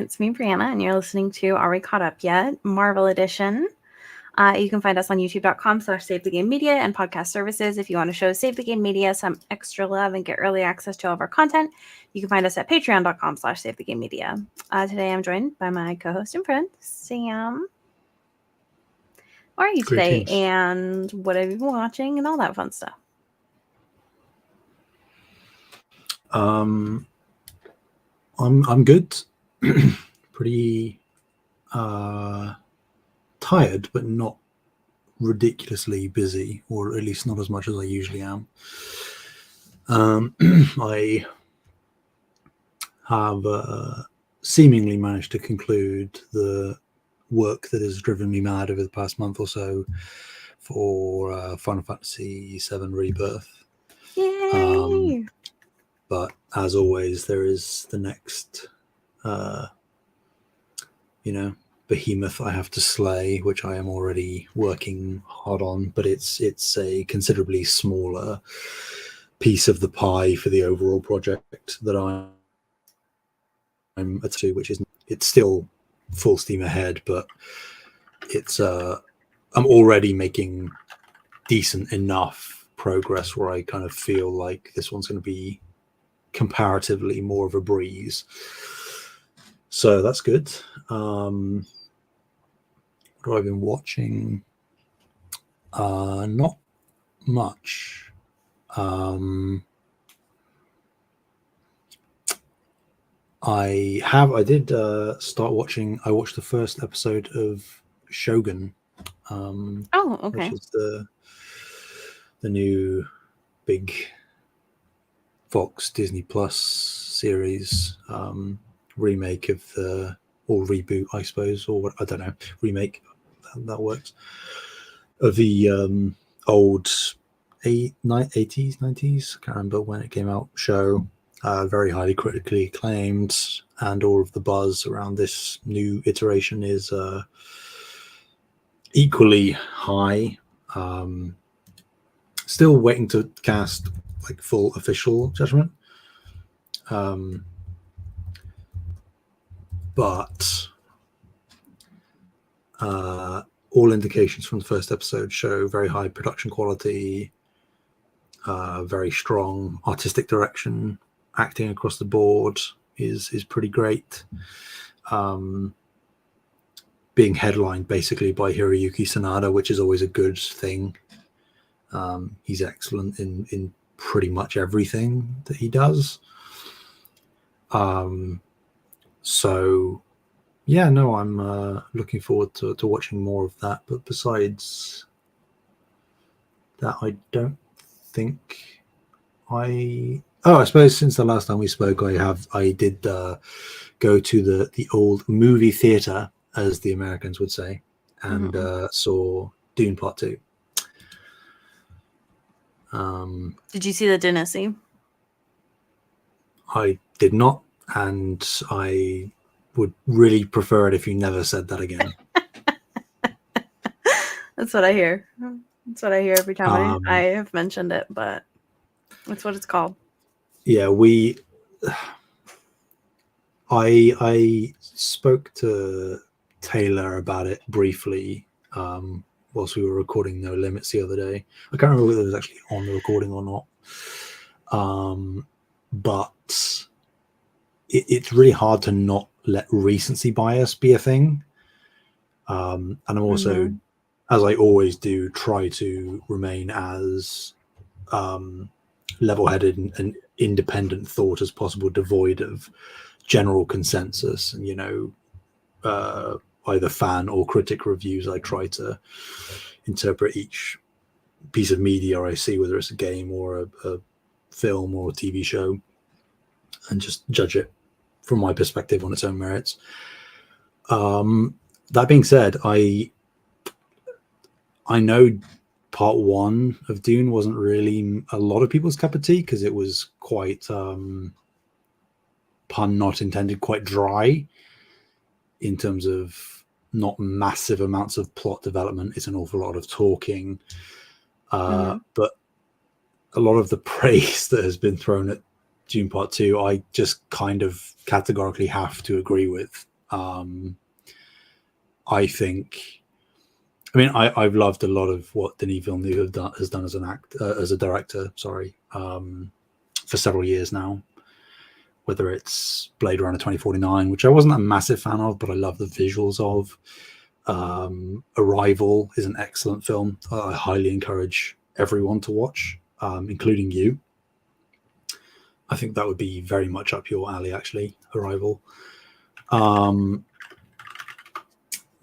It's me, Brianna, and you're listening to Are We Caught Up Yet? Marvel Edition. You can find us on youtube.com/SaveTheGameMedia and podcast services. If you want to show Save the Game Media some extra love and get early access to all of our content, you can find us at patreon.com/SaveTheGameMedia. Today I'm joined by my co-host and friend, Sam. How are you today? Greetings. And what have you been watching and all that fun stuff? I'm good. Pretty tired, but not ridiculously busy, or at least not as much as I usually am. I have seemingly managed to conclude the work that has driven me mad over the past month or so for Final Fantasy VII Rebirth. Yay! But as always, there is the next, behemoth I have to slay, which I am already working hard on. But it's a considerably smaller piece of the pie for the overall project that I'm to, which is it's still full steam ahead, but it's I'm already making decent enough progress where I kind of feel like this one's going to be comparatively more of a breeze, so that's good. What have I been watching? Not much. I did start watching. I watched the first episode of Shogun, Okay. which is the new big Fox Disney Plus series, remake of or reboot, I suppose, or I don't know, remake, that works, of the old 80s, 90s, I can't remember when it came out, show. Very highly critically acclaimed, and all of the buzz around this new iteration is equally high. Still waiting to cast like full official judgment, but all indications from the first episode show very high production quality, very strong artistic direction, acting across the board is pretty great. Being headlined basically by Hiroyuki Sanada, which is always a good thing. He's excellent in pretty much everything that he does. So yeah, no, I'm looking forward to watching more of that. But besides that, I don't think I suppose since the last time we spoke, I did go to the old movie theater, as the Americans would say, and saw Dune Part 2. Did you see the dinner scene? I did not, and I would really prefer it if you never said that again. That's what I hear. That's what I hear every time I have mentioned it, but that's what it's called. Yeah, I spoke to Taylor about it briefly whilst we were recording No Limits the other day. I can't remember whether it was actually on the recording or not. But it's really hard to not let recency bias be a thing. And I'm also, as I always do, try to remain as level-headed and independent thought as possible, devoid of general consensus and, either fan or critic reviews. I try to interpret each piece of media I see, whether it's a game or a film or a TV show, and just judge it from my perspective on its own merits. That being said, I know part one of Dune wasn't really a lot of people's cup of tea because it was quite, pun not intended, quite dry in terms of not massive amounts of plot development. It's an awful lot of talking. But a lot of the praise that has been thrown at Dune Part 2, I just kind of categorically have to agree with. I think, I mean, I've loved a lot of what Denis Villeneuve has done as a director, for several years now. Whether it's Blade Runner 2049, which I wasn't a massive fan of, but I love the visuals of. Arrival is an excellent film. I highly encourage everyone to watch, including you. I think that would be very much up your alley, actually, Arrival.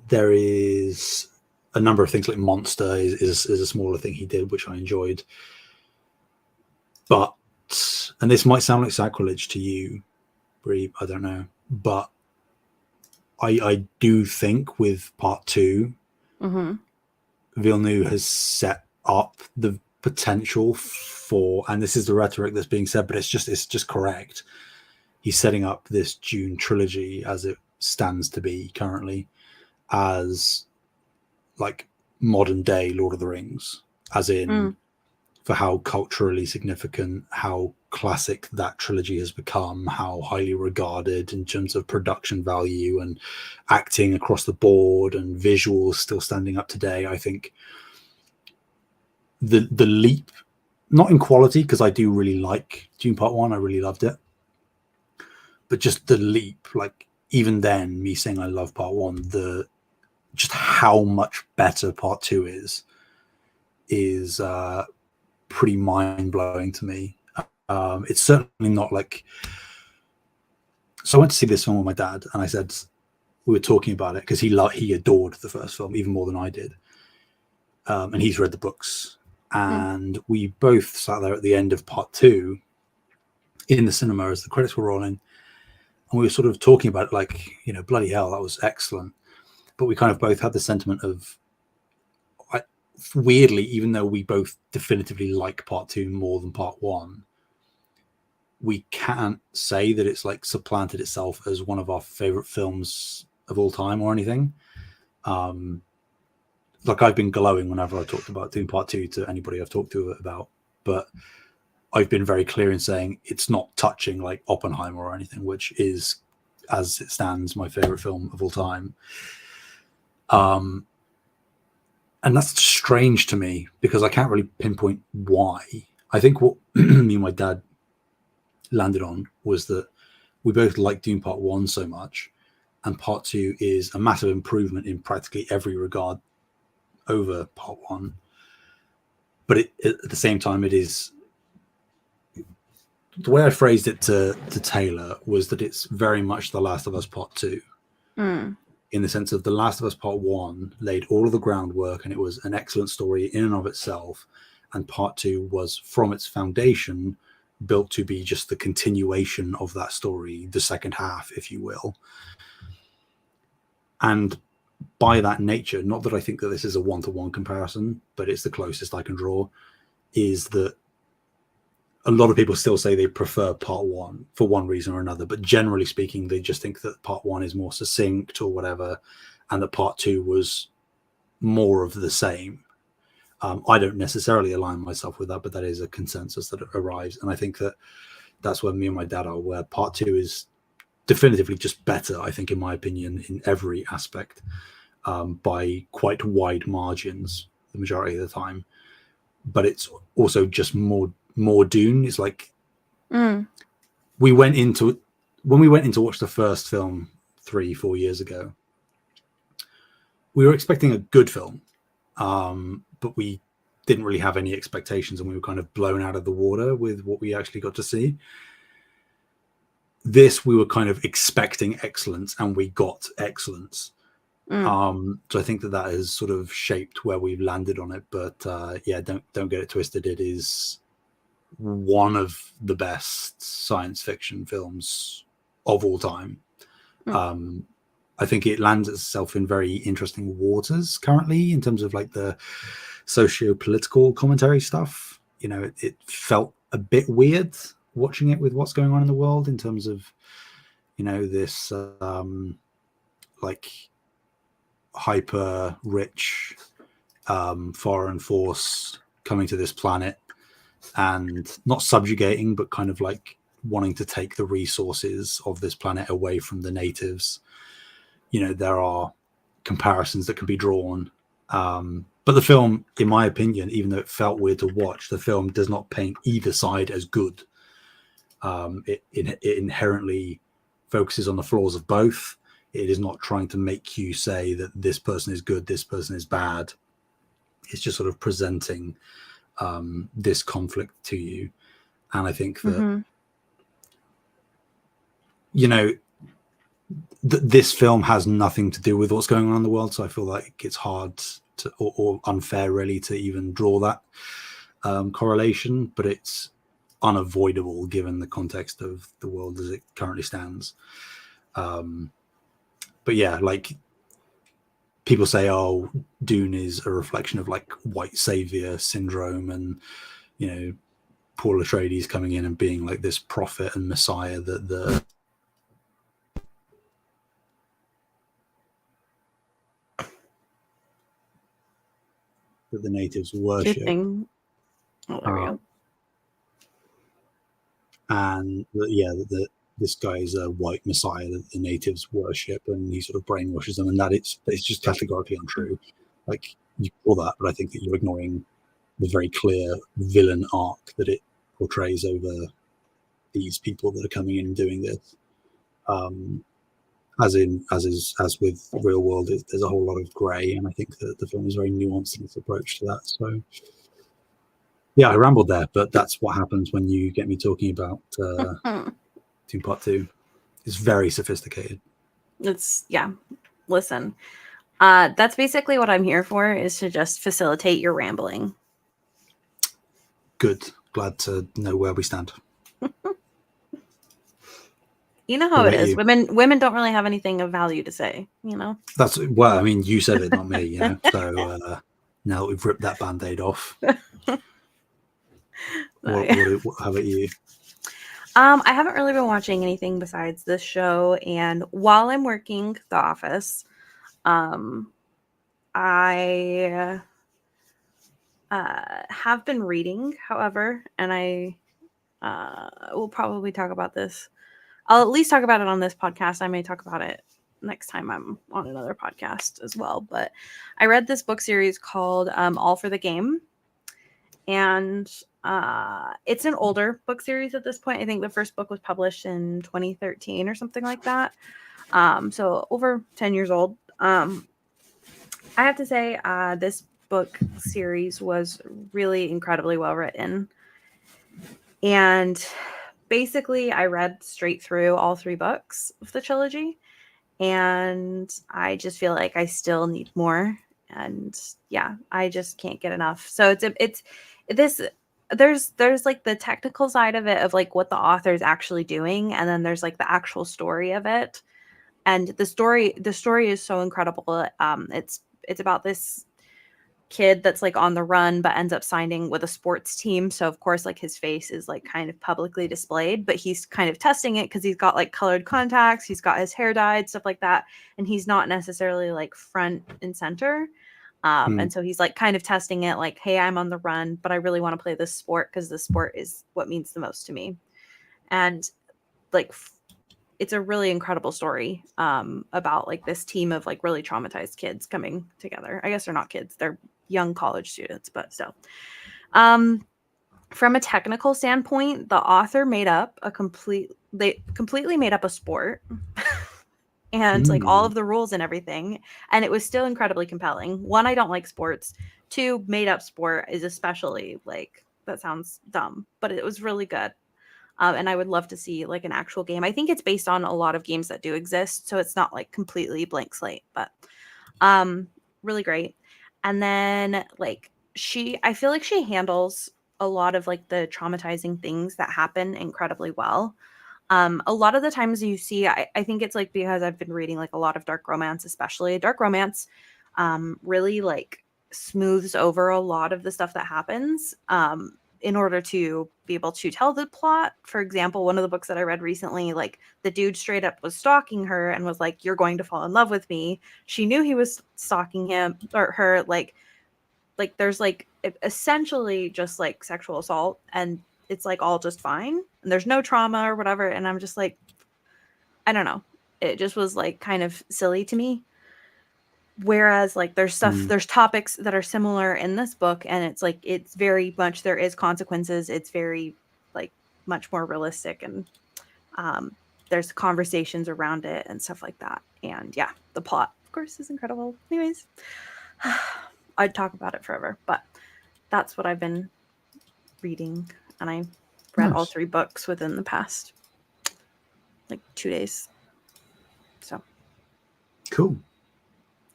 There is a number of things like Monster is a smaller thing he did, which I enjoyed. But, and this might sound like sacrilege to you, Bree, I don't know, but I do think with Part 2, Villeneuve has set up the potential for, and this is the rhetoric that's being said, but it's just correct. He's setting up this Dune trilogy as it stands to be currently as like modern day Lord of the Rings, as in for how culturally significant, how classic that trilogy has become, how highly regarded in terms of production value and acting across the board and visuals still standing up today. I think the leap, not in quality, because I do really like Dune Part 1, I really loved it, but just the leap, like even then, me saying I love Part 1, just how much better Part 2 is pretty mind-blowing to me. It's certainly not like, so I went to see this film with my dad, and I said, we were talking about it because he adored the first film even more than I did, and he's read the books, and we both sat there at the end of Part 2 in the cinema as the credits were rolling, and we were sort of talking about it, like, you know, bloody hell, that was excellent. But we kind of both had the sentiment of, weirdly, even though we both definitively like Part 2 more than Part 1, we can't say that it's like supplanted itself as one of our favorite films of all time or anything. Like, I've been glowing whenever I talked about Dune Part 2 to anybody I've talked to about, but I've been very clear in saying it's not touching like Oppenheimer or anything, which is, as it stands, my favorite film of all time. And that's strange to me because I can't really pinpoint why. I think what me and my dad landed on was that we both liked Dune Part 1 so much, and Part 2 is a massive improvement in practically every regard over Part 1. But at the same time, it is, the way I phrased it to Taylor was that it's very much The Last of Us Part 2. In the sense of The Last of Us Part 1 laid all of the groundwork, and it was an excellent story in and of itself. And Part 2 was, from its foundation, built to be just the continuation of that story, the second half, if you will. And by that nature, not that I think that this is a one-to-one comparison, but it's the closest I can draw, is that a lot of people still say they prefer Part 1 for one reason or another, but generally speaking, they just think that Part 1 is more succinct or whatever, and that Part 2 was more of the same. I don't necessarily align myself with that, but that is a consensus that arrives. And I think that that's where me and my dad are, where Part 2 is definitively just better, I think, in my opinion, in every aspect, by quite wide margins the majority of the time. But it's also just more Dune. It's like when we went in to watch the first film 3-4 years ago, we were expecting a good film, but we didn't really have any expectations, and we were kind of blown out of the water with what we actually got to see. This, we were kind of expecting excellence, and we got excellence. So I think that has sort of shaped where we've landed on it. But yeah, don't get it twisted. It is one of the best science fiction films of all time. I think it lands itself in very interesting waters currently in terms of like the socio-political commentary stuff. You know, it felt a bit weird watching it with what's going on in the world in terms of, you know, this like hyper rich foreign force coming to this planet and not subjugating, but kind of like wanting to take the resources of this planet away from the natives. There are comparisons that can be drawn. But the film, in my opinion, even though it felt weird to watch, the film does not paint either side as good. It inherently focuses on the flaws of both. It is not trying to make you say that this person is good, this person is bad. It's just sort of presenting this conflict to you. And I think that, this film has nothing to do with what's going on in the world. So I feel like it's hard to, or unfair really, to even draw that correlation, but it's unavoidable given the context of the world as it currently stands. But yeah, like people say, oh, Dune is a reflection of like white savior syndrome, and Paul Atreides coming in and being like this prophet and messiah that the natives worship. Oh, there we go. And this guy is a white messiah that the natives worship, and he sort of brainwashes them, and that it's just categorically untrue. Like, you call that, but I think that you're ignoring the very clear villain arc that it portrays over these people that are coming in and doing this. As with real world, there's a whole lot of grey, and I think that the film is very nuanced in its approach to that. So yeah, I rambled there, but that's what happens when you get me talking about Dune Part 2. It's very sophisticated. Listen, that's basically what I'm here for, is to just facilitate your rambling. Good. Glad to know where we stand. You know how it is. Women don't really have anything of value to say, That's, well, I mean, you said it, not me, So now that we've ripped that Band-Aid off. How about you? I haven't really been watching anything besides this show, and while I'm working The Office, I have been reading, however, and I will probably talk about this. I'll at least talk about it on this podcast. I may talk about it next time I'm on another podcast as well. But I read this book series called All for the Game. And it's an older book series at this point. I think the first book was published in 2013 or something like that. So over 10 years old. I have to say this book series was really incredibly well written. And basically, I read straight through all 3 books of the trilogy, and I just feel like I still need more. And yeah, I just can't get enough. So there's like the technical side of it, of like what the author is actually doing, and then there's like the actual story of it. And the story is so incredible. It's about this kid that's like on the run but ends up signing with a sports team, so of course like his face is like kind of publicly displayed, but he's kind of testing it because he's got like colored contacts, he's got his hair dyed, stuff like that, and he's not necessarily like front and center. And so he's like kind of testing it, like, hey, I'm on the run, but I really want to play this sport because this sport is what means the most to me. And like it's a really incredible story about like this team of like really traumatized kids coming together. I guess they're not kids, they're young college students, but still. From a technical standpoint, the author made up they completely made up a sport and like all of the rules and everything, and it was still incredibly compelling. 1, I don't like sports. 2, made up sport is especially like, that sounds dumb, but it was really good. And I would love to see like an actual game. I think it's based on a lot of games that do exist, so it's not like completely blank slate, but really great. And then like I feel like she handles a lot of like the traumatizing things that happen incredibly well. A lot of the times you see, I think it's like because I've been reading like a lot of dark romance, especially dark romance, really like smooths over a lot of the stuff that happens in order to be able to tell the plot. For example, one of the books that I read recently, like the dude straight up was stalking her and was like, you're going to fall in love with me. She knew he was stalking him or her, like there's like essentially just like sexual assault, and it's like all just fine. and there's no trauma or whatever. And I'm just like, I don't know. It just was like kind of silly to me. Whereas like there's topics that are similar in this book, and it's like it's very much there is consequences. It's very like much more realistic, and there's conversations around it and stuff like that. And yeah, the plot, of course, is incredible. Anyways, I'd talk about it forever, but that's what I've been reading, and I read all 3 books within the past like 2 days. So cool.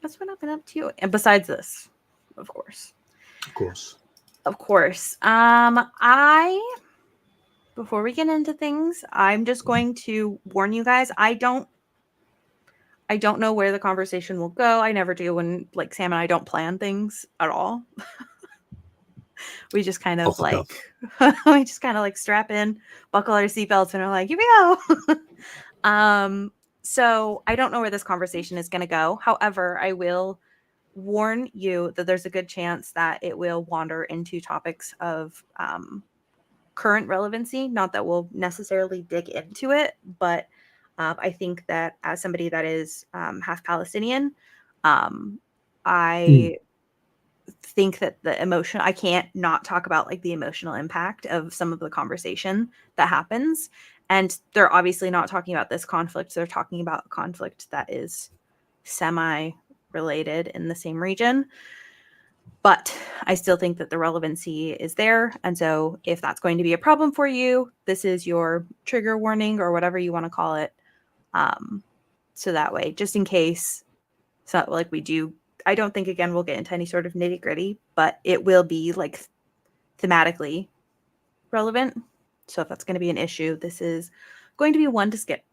That's what I've been up to. And besides this, of course. Before we get into things, I'm just going to warn you guys. I don't know where the conversation will go. I never do when like Sam and I don't plan things at all. We just kind of like strap in, buckle our seatbelts, and are like, here we go. So I don't know where this conversation is going to go. However, I will warn you that there's a good chance that it will wander into topics of current relevancy. Not that we'll necessarily dig into it, but I think that as somebody that is half Palestinian, I think that I can't not talk about like the emotional impact of some of the conversation that happens. And they're obviously not talking about this conflict. They're talking about a conflict that is semi-related in the same region. But I still think that the relevancy is there. And so if that's going to be a problem for you, this is your trigger warning or whatever you want to call it. So that way, just in case, it's not like we do. I don't think, again, we'll get into any sort of nitty gritty, but it will be like thematically relevant. So if that's going to be an issue, this is going to be one to skip.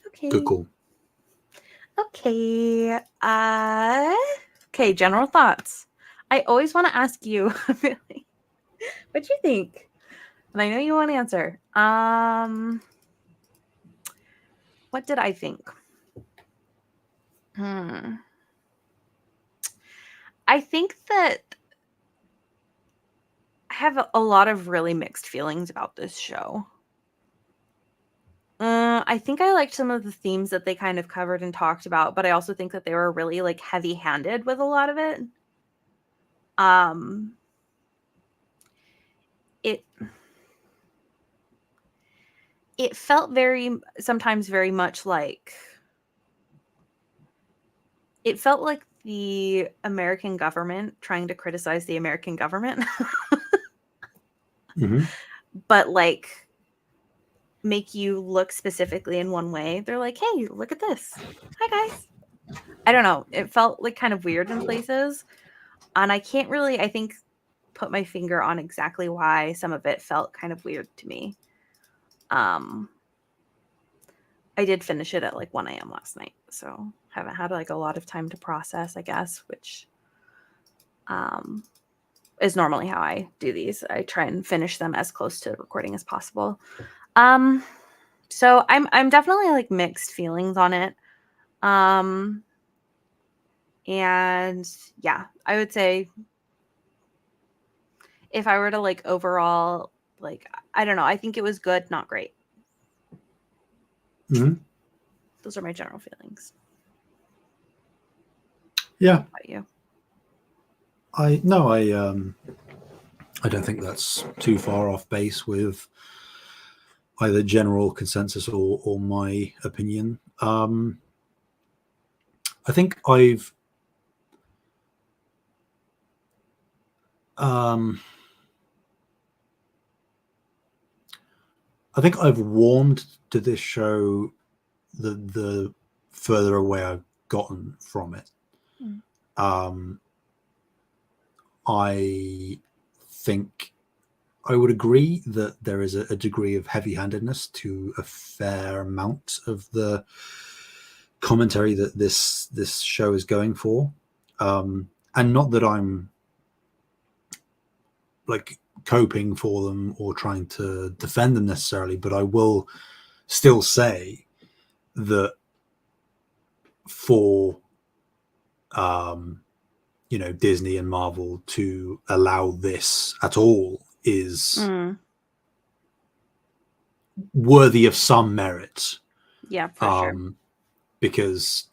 Okay. Good call. Okay. Okay, general thoughts. I always want to ask you, really, what do you think? And I know you want to answer. What did I think? I think that I have a lot of really mixed feelings about this show. I think I liked some of the themes that they kind of covered and talked about, but I also think that they were really like heavy-handed with a lot of it. It felt sometimes very much like it felt like the American government trying to criticize the American government. But like make you look specifically in one way. They're like, hey, look at this. Hi, guys. I don't know. It felt like kind of weird in places. And I can't really, I think, put my finger on exactly why some of it felt kind of weird to me. I did finish it at like 1 a.m. last night. So haven't had like a lot of time to process, I guess, which is normally how I do these. I try and finish them as close to recording as possible. So I'm definitely like mixed feelings on it. And yeah, I would say if I were to like overall, like, I don't know, I think it was good, not great. Those are my general feelings. Yeah. What about you? I don't think that's too far off base with either general consensus or my opinion. I think I've warmed to this show the further away I've gotten from it. I think I would agree that there is a degree of heavy-handedness to a fair amount of the commentary that this show is going for. And not that I'm like coping for them or trying to defend them necessarily, but I will still say that for Disney and Marvel to allow this at all is worthy of some merit. Yeah, for sure. Because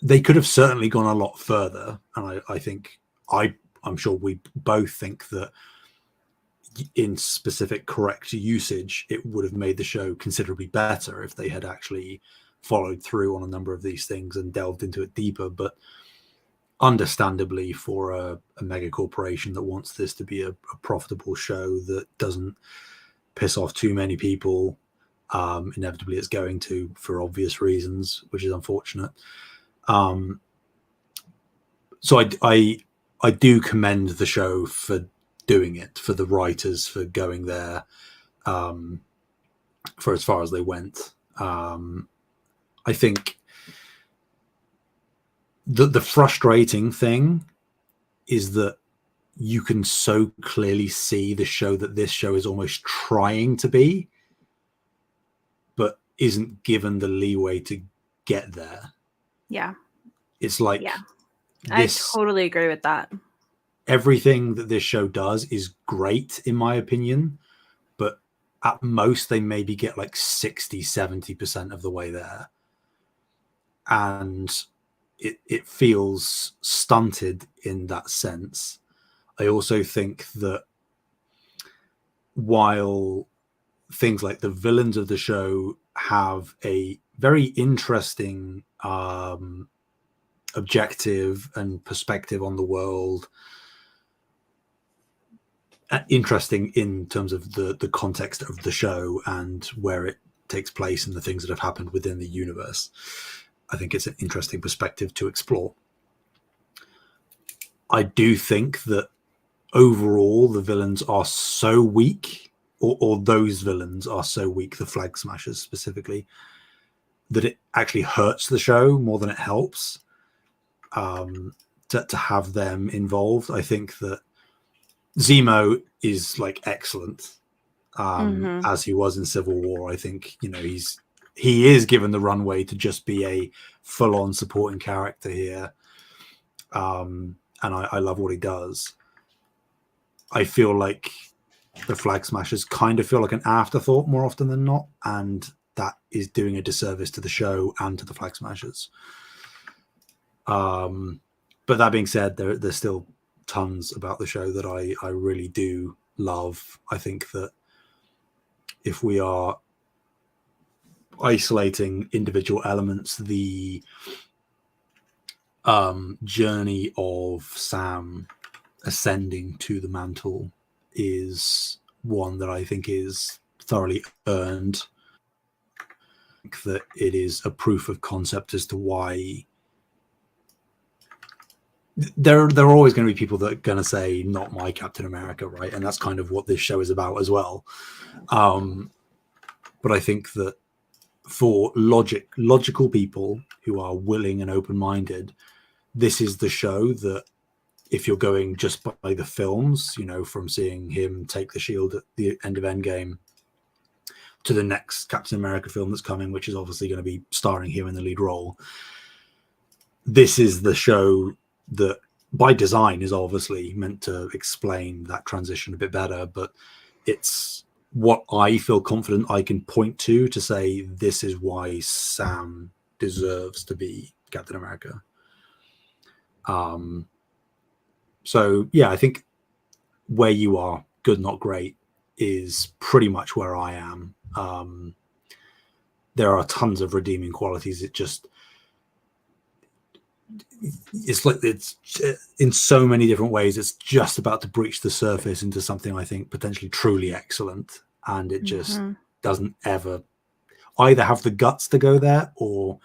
they could have certainly gone a lot further, and I think I'm sure we both think that in specific correct usage, it would have made the show considerably better if they had actually followed through on a number of these things and delved into it deeper. But understandably, for a mega corporation that wants this to be a profitable show that doesn't piss off too many people, inevitably it's going to, for obvious reasons, which is unfortunate. So I do commend the show for doing it, for the writers for going there, for as far as they went. I think the frustrating thing is that you can so clearly see the show that this show is almost trying to be, but isn't given the leeway to get there. Yeah. It's like, yeah, I totally agree with that. Everything that this show does is great, in my opinion, but at most they maybe get like 60-70% of the way there. And it feels stunted in that sense. I also think that while things like the villains of the show have a very interesting objective and perspective on the world, interesting in terms of the context of the show and where it takes place and the things that have happened within the universe, I think it's an interesting perspective to explore. I do think that overall the villains are so weak, or those villains are so weak, the Flag Smashers specifically, that it actually hurts the show more than it helps to have them involved. I think that Zemo is like excellent, as he was in Civil War. I think, you know, he is given the runway to just be a full-on supporting character here, and I love what he does. I feel like the Flag Smashers kind of feel like an afterthought more often than not, and that is doing a disservice to the show and to the Flag Smashers. But that being said, there's still tons about the show that I really do love. I think that if we are isolating individual elements, the journey of Sam ascending to the mantle is one that I think is thoroughly earned. I think that it is a proof of concept as to why there are always going to be people that are going to say, not my Captain America, right? And that's kind of what this show is about as well. But I think that for logical people who are willing and open-minded, this is the show that, if you're going just by the films, you know, from seeing him take the shield at the end of Endgame to the next Captain America film that's coming, which is obviously going to be starring him in the lead role, this is the show that by design is obviously meant to explain that transition a bit better, but it's what I feel confident I can point to say this is why Sam deserves to be Captain America. So yeah, I think where you are, good not great, is pretty much where I am. There are tons of redeeming qualities. It's like, it's in so many different ways, it's just about to breach the surface into something I think potentially truly excellent, and it just doesn't ever either have the guts to go there or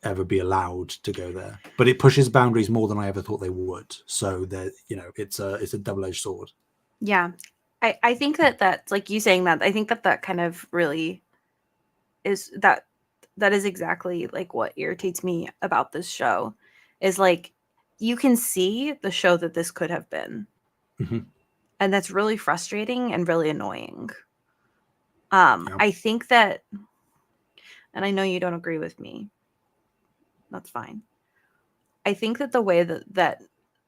ever be allowed to go there. But it pushes boundaries more than I ever thought they would. So that, you know, it's a double-edged sword. Yeah, I think that's like you saying that. I think that kind of really is that is exactly like what irritates me about this show, is like you can see the show that this could have been, and that's really frustrating and really annoying. I think that, and I know you don't agree with me, that's fine. I think that the way that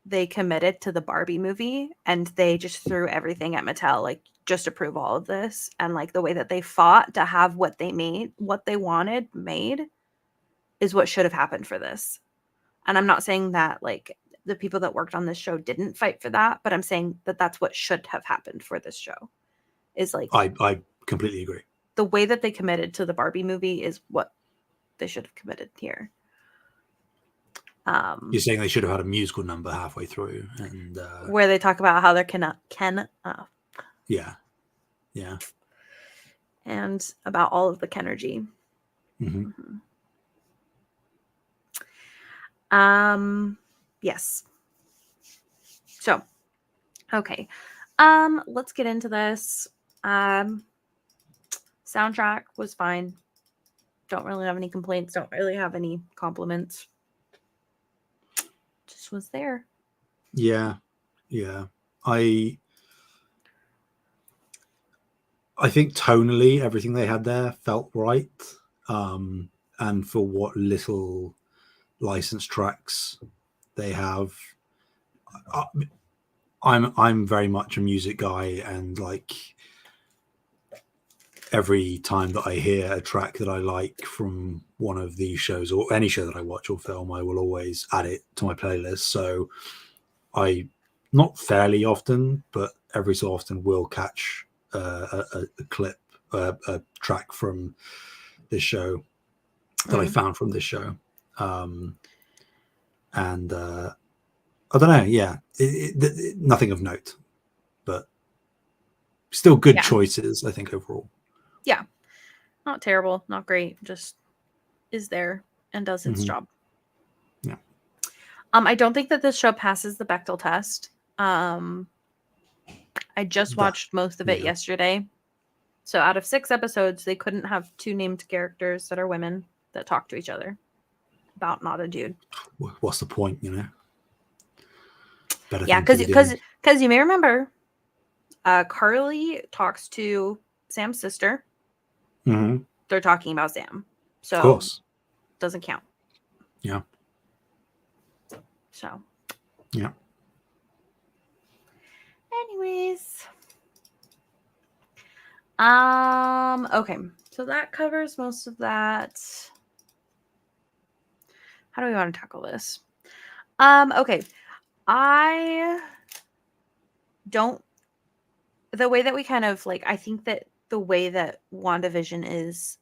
they committed to the Barbie movie and they just threw everything at Mattel, like just to prove all of this. And like the way that they fought to have what they made, what they wanted made, is what should have happened for this. And I'm not saying that like the people that worked on this show didn't fight for that, but I'm saying that that's what should have happened for this show. Is like I completely agree. The way that they committed to the Barbie movie is what they should have committed here. You're saying they should have had a musical number halfway through, and where they talk about how they're yeah, and about all of the Kenergy. Mm-hmm. Yes. So, okay. Let's get into this. Soundtrack was fine. Don't really have any complaints. Don't really have any compliments. Just was there. Yeah. I think tonally everything they had there felt right. And for what little licensed tracks they have, I'm very much a music guy, and like every time that I hear a track that I like from one of these shows or any show that I watch or film, I will always add it to my playlist. So I, not fairly often, but every so often will catch a clip, a track from this show that I found from this show. And I don't know. Yeah, nothing of note, but still good choices, I think, overall. Yeah. Not terrible, not great, just is there and does its job. Yeah. I don't think that this show passes the Bechdel test. I just watched most of it yesterday. So out of 6 episodes, they couldn't have 2 named characters that are women that talk to each other about not a dude. What's the point, you know? Better because you may remember Carly talks to Sam's sister. Mm-hmm. They're talking about Sam. So of course. Doesn't count. Yeah. So. Yeah. Anyways. Okay. So that covers most of that. How do we want to tackle this? Okay. I don't, the way that we kind of like, I think that the way that WandaVision is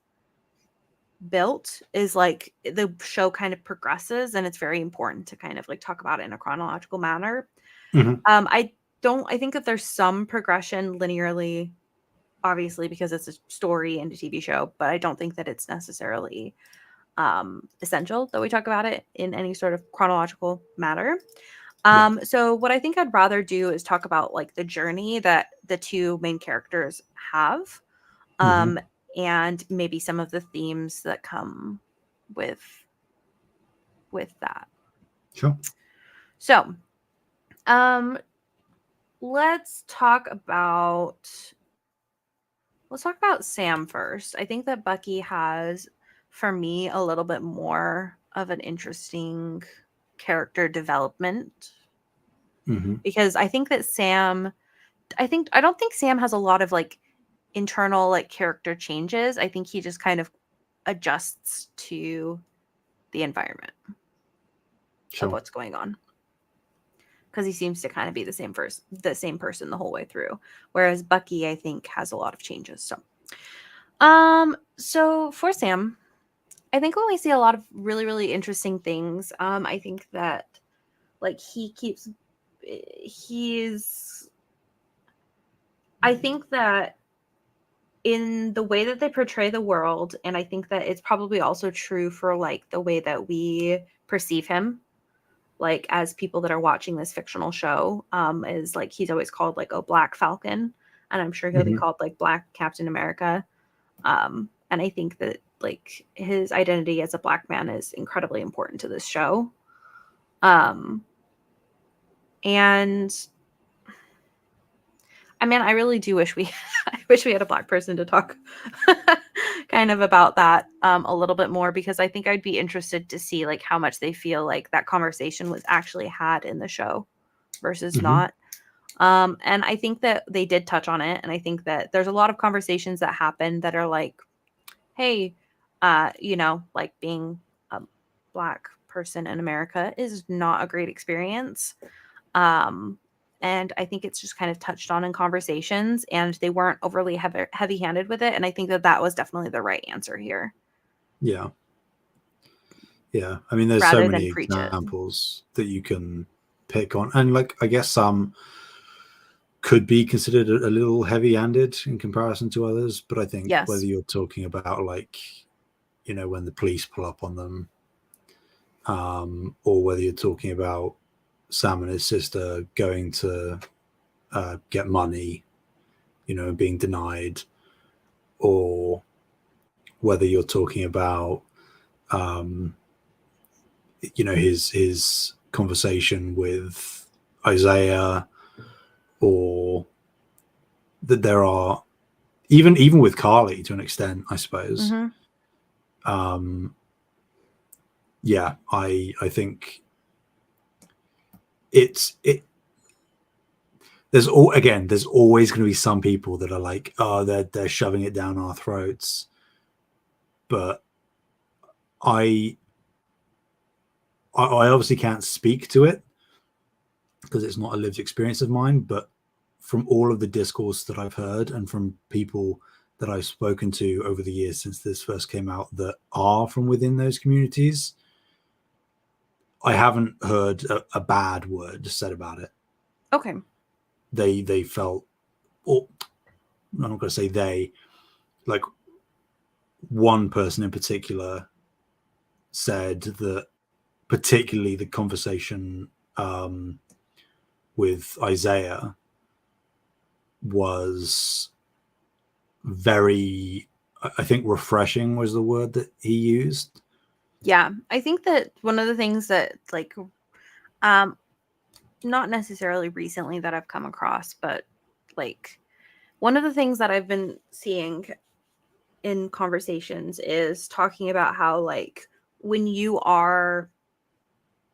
built is like the show kind of progresses, and it's very important to kind of like talk about it in a chronological manner. Mm-hmm. I think that there's some progression linearly, obviously, because it's a story and a TV show, but I don't think that it's necessarily essential that we talk about it in any sort of chronological manner. So what I think I'd rather do is talk about like the journey that the 2 main characters have, and maybe some of the themes that come with that. Sure. So, let's talk about Sam first. I think that Bucky has, for me, a little bit more of an interesting character development, because I think that I don't think Sam has a lot of like internal like character changes. I think he just kind of adjusts to the environment of what's going on, because he seems to kind of be the same person the whole way through, whereas Bucky, I think, has a lot of changes. So for Sam, I think when we see a lot of really, really interesting things, I think that like I think that in the way that they portray the world, and I think that it's probably also true for like the way that we perceive him, like as people that are watching this fictional show, is like he's always called like a Black Falcon, and I'm sure he'll be called like Black Captain America. And I think that like his identity as a Black man is incredibly important to this show. And I mean, I really do wish I wish we had a Black person to talk kind of about that a little bit more, because I think I'd be interested to see like how much they feel like that conversation was actually had in the show. versus Mhm. not. And I think that they did touch on it, and I think that there's a lot of conversations that happen that are like, hey, like being a Black person in America is not a great experience. And I think it's just kind of touched on in conversations, and they weren't overly heavy-handed with it. And I think that that was definitely the right answer here, Yeah. Yeah. I mean, there's so rather many than preach it. examples that you can pick on. And like, I guess some could be considered a little heavy-handed in comparison to others. But I think whether Yes. you're talking about like, when the police pull up on them, or whether you're talking about Sam and his sister going to get money, being denied, or whether you're talking about, his conversation with Isaiah, or that there are even with Carly to an extent, I suppose. Mm-hmm. Yeah, I think it there's always going to be some people that are like, oh, they're shoving it down our throats. But I obviously can't speak to it because it's not a lived experience of mine. But from all of the discourse that I've heard and from people that I've spoken to over the years since this first came out that are from within those communities, I haven't heard a bad word said about it. Okay. They felt, or I'm not going to say they, like one person in particular said that particularly the conversation with Isaiah was very, I think refreshing was the word that he used. Yeah, I think that one of the things that like not necessarily recently that I've come across, but like one of the things that I've been seeing in conversations is talking about how like when you are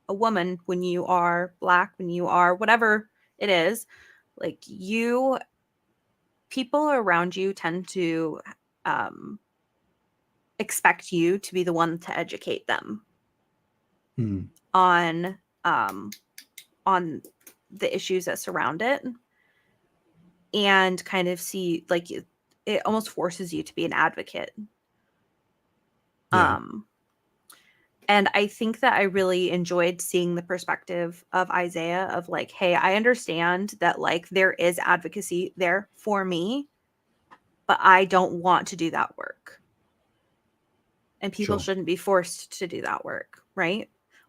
a woman, when you are Black, when you are whatever it is, like people around you tend to um expect you to be the one to educate them on um on the issues that surround it, and kind of see like it almost forces you to be an advocate. Yeah. And I think that I really enjoyed seeing the perspective of Isaiah of like, hey, I understand that like there is advocacy there for me, but I don't want to do that work. And people Sure. shouldn't be forced to do that work, right?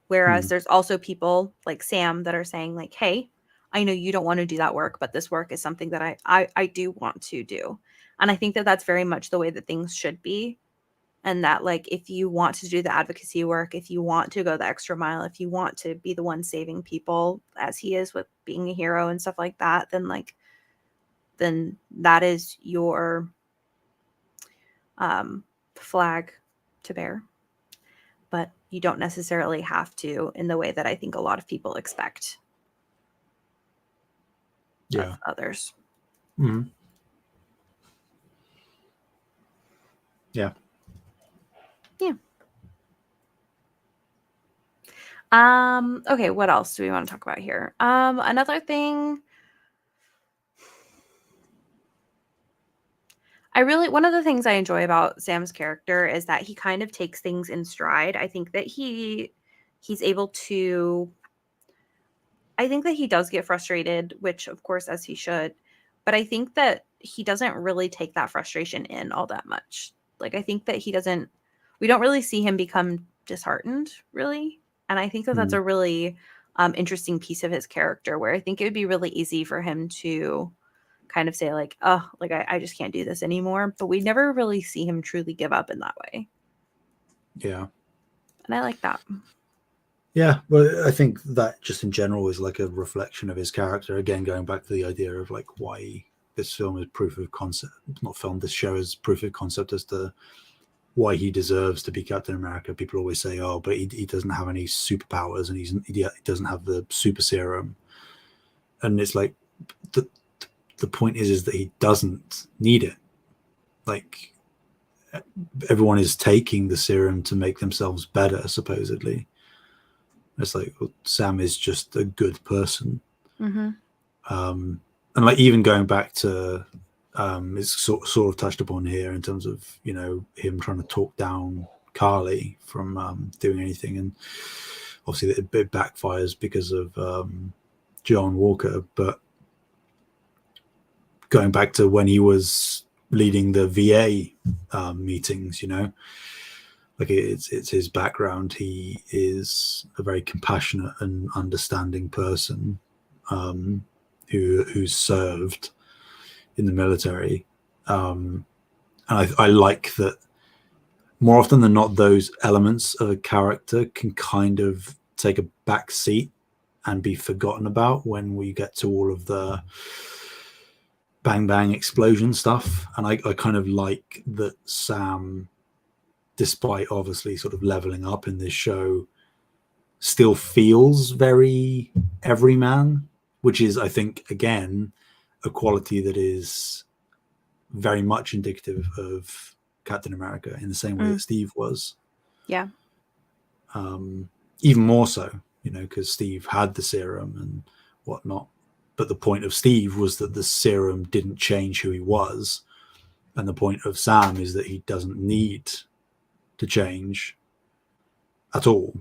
Whereas there's also people like Sam that are saying like, hey, I know you don't want to do that work, but this work is something that I do want to do. And I think that that's very much the way that things should be. And that like if you want to do the advocacy work, if you want to go the extra mile, if you want to be the one saving people as he is with being a hero and stuff like that, then that is your flag to bear. But you don't necessarily have to in the way that I think a lot of people expect of others. Mm-hmm. Yeah. Yeah. Okay, what else do we want to talk about here? Another thing, one of the things I enjoy about Sam's character is that he kind of takes things in stride. I think that he's able to, I think that he does get frustrated, which of course as he should, but I think that he doesn't really take that frustration in all that much. Like I think that we don't really see him become disheartened really. And I think that that's a really interesting piece of his character where I think it would be really easy for him to kind of say like, oh, like I just can't do this anymore. But we never really see him truly give up in that way. Yeah. And I like that. Yeah. Well, I think that just in general is like a reflection of his character. Again, going back to the idea of like why this film is proof of concept, not film, this show is proof of concept as to why he deserves to be Captain America. People always say, oh, but he doesn't have any superpowers and he doesn't have the super serum. and it's like the point is that he doesn't need it. Like, everyone is taking the serum to make themselves better, supposedly. It's like, well, Sam is just a good person. Mm-hmm. And like, even going back to it's sort of touched upon here in terms of, you know, him trying to talk down Carly from doing anything, and obviously it backfires because of John Walker. But going back to when he was leading the VA meetings, you know, like, it's his background. He is a very compassionate and understanding person who's served in the military, and I like that more often than not, those elements of a character can kind of take a back seat and be forgotten about when we get to all of the bang bang explosion stuff. And I kind of like that Sam, despite obviously sort of leveling up in this show, still feels very everyman, which is, I think, again, a quality that is very much indicative of Captain America, in the same way that Steve was. Yeah. Even more so, you know, because Steve had the serum and whatnot. But the point of Steve was that the serum didn't change who he was. And the point of Sam is that he doesn't need to change at all.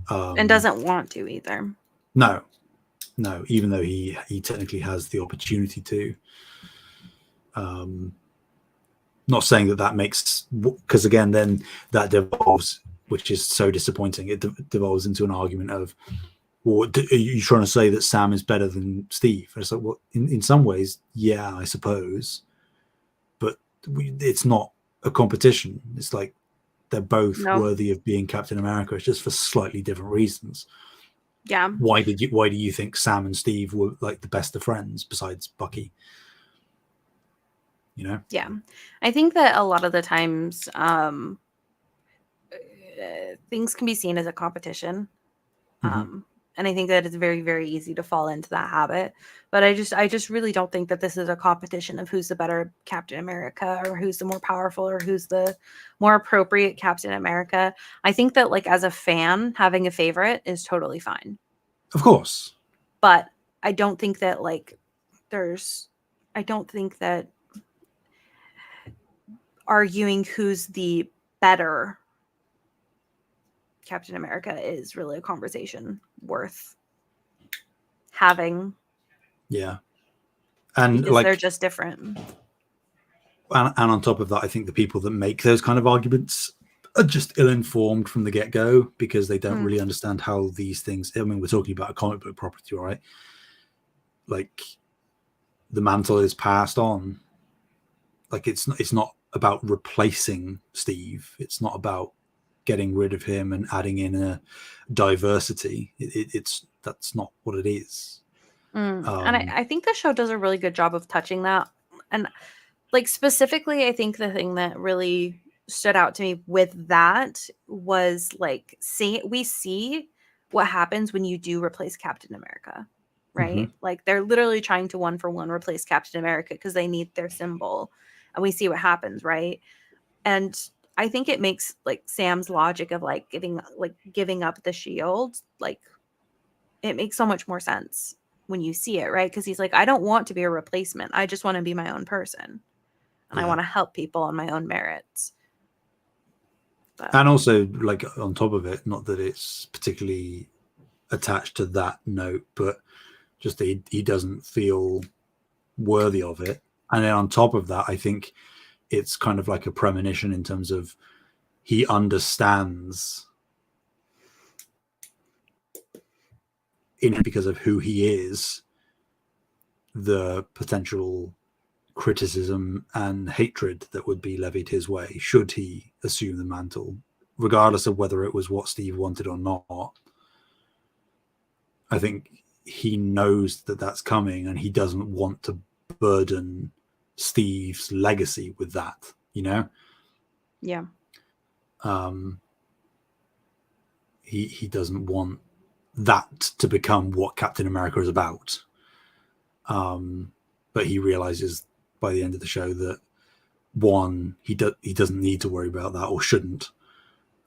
And doesn't want to either. No, even though he technically has the opportunity to. Not saying that makes, because again, then that devolves, which is so disappointing. It devolves into an argument of, well, are you trying to say that Sam is better than Steve? And it's like, well, in some ways, yeah, I suppose, but it's not a competition. It's like they're both worthy of being Captain America. It's just for slightly different reasons. Yeah. Why do you think Sam and Steve were like the best of friends besides Bucky? You know? Yeah. I think that a lot of the times things can be seen as a competition. And I think that it's very, very easy to fall into that habit. But I just really don't think that this is a competition of who's the better Captain America, or who's the more powerful, or who's the more appropriate Captain America. I think that, like, as a fan, having a favorite is totally fine. Of course. But I don't think that, like, I don't think that arguing who's the better Captain America is really a conversation worth having. Yeah. And because like, they're just different. And on top of that, I think the people that make those kind of arguments are just ill-informed from the get-go, because they don't really understand how these things, I mean, we're talking about a comic book property, right? Like, the mantle is passed on. Like, it's not about replacing Steve. It's not about getting rid of him and adding in a diversity. That's not what it is. And I think the show does a really good job of touching that. And, like, specifically, I think the thing that really stood out to me with that was, like, we see what happens when you do replace Captain America, right? Like, they're literally trying to 1-for-1 replace Captain America because they need their symbol, and we see what happens, right? And I think it makes, like, Sam's logic of, like, giving up the shield, like, it makes so much more sense when you see it, right? Because he's like, I don't want to be a replacement. I just want to be my own person. And I want to help people on my own merits. But. And also, like, on top of it, not that it's particularly attached to that note, but just that he doesn't feel worthy of it. And then on top of that, I think it's kind of like a premonition in terms of he understands, because of who he is, the potential criticism and hatred that would be levied his way should he assume the mantle, regardless of whether it was what Steve wanted or not. I think he knows that that's coming, and he doesn't want to burden Steve's legacy with that, you know? Yeah. He doesn't want that to become what Captain America is about. But he realizes by the end of the show that one, he doesn't need to worry about that or shouldn't,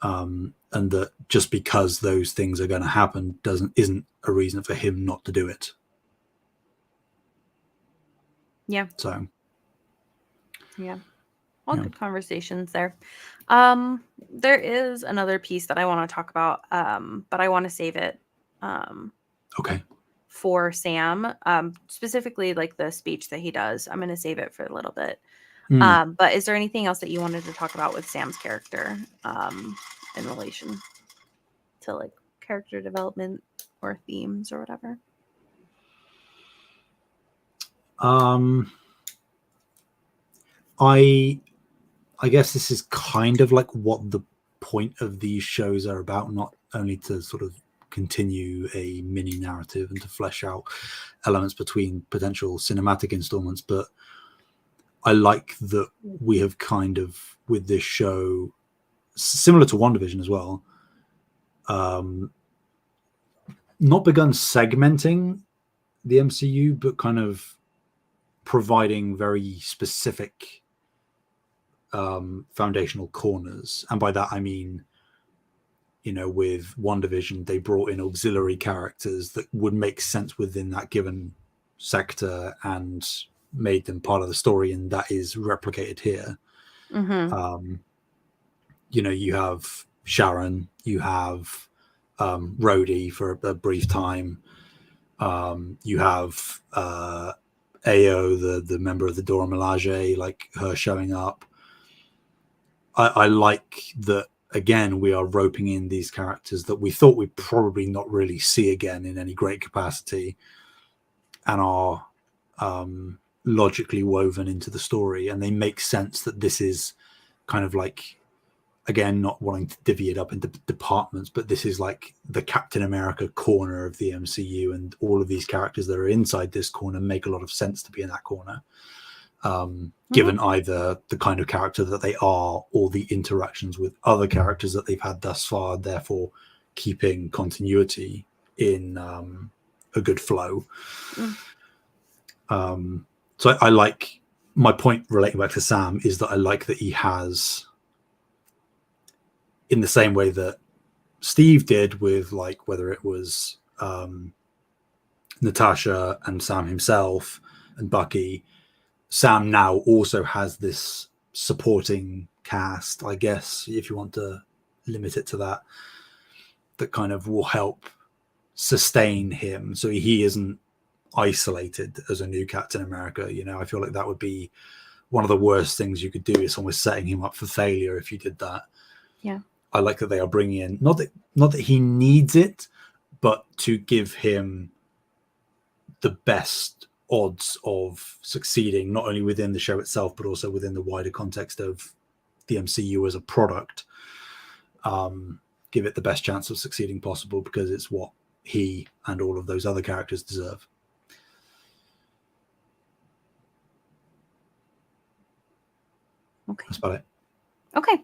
and that just because those things are going to happen isn't a reason for him not to do it. Yeah. So yeah. All good conversations there. There is another piece that I want to talk about, but I want to save it okay. for Sam, specifically like the speech that he does. I'm going to save it for a little bit. But is there anything else that you wanted to talk about with Sam's character in relation to like character development or themes or whatever? I guess this is kind of like what the point of these shows are about, not only to sort of continue a mini narrative and to flesh out elements between potential cinematic installments, but I like that we have kind of, with this show, similar to WandaVision as well, not begun segmenting the MCU, but kind of providing very specific foundational corners. And by that I mean, with WandaVision, they brought in auxiliary characters that would make sense within that given sector and made them part of the story, and that is replicated here. You have Sharon, you have Rhodey for a brief time, you have Ao, the member of the Dora Milaje, like her showing up. I like that, again, we are roping in these characters that we thought we'd probably not really see again in any great capacity, and are logically woven into the story, and they make sense that this is kind of like, again, not wanting to divvy it up into departments, but this is like the Captain America corner of the MCU, and all of these characters that are inside this corner make a lot of sense to be in that corner, given either the kind of character that they are or the interactions with other characters that they've had thus far, therefore keeping continuity in a good flow. So I like, my point relating back to Sam is that I like that he has, in the same way that Steve did with, like, whether it was Natasha and Sam himself and Bucky, Sam now also has this supporting cast, I guess, if you want to limit it to that kind of will help sustain him, so he isn't isolated as a new Captain America. I feel like that would be one of the worst things you could do, is almost setting him up for failure if you did that. Yeah. I like that they are bringing in, not that he needs it, but to give him the best odds of succeeding, not only within the show itself, but also within the wider context of the MCU as a product. Give it the best chance of succeeding possible, because it's what he and all of those other characters deserve. Okay. That's about it. Okay.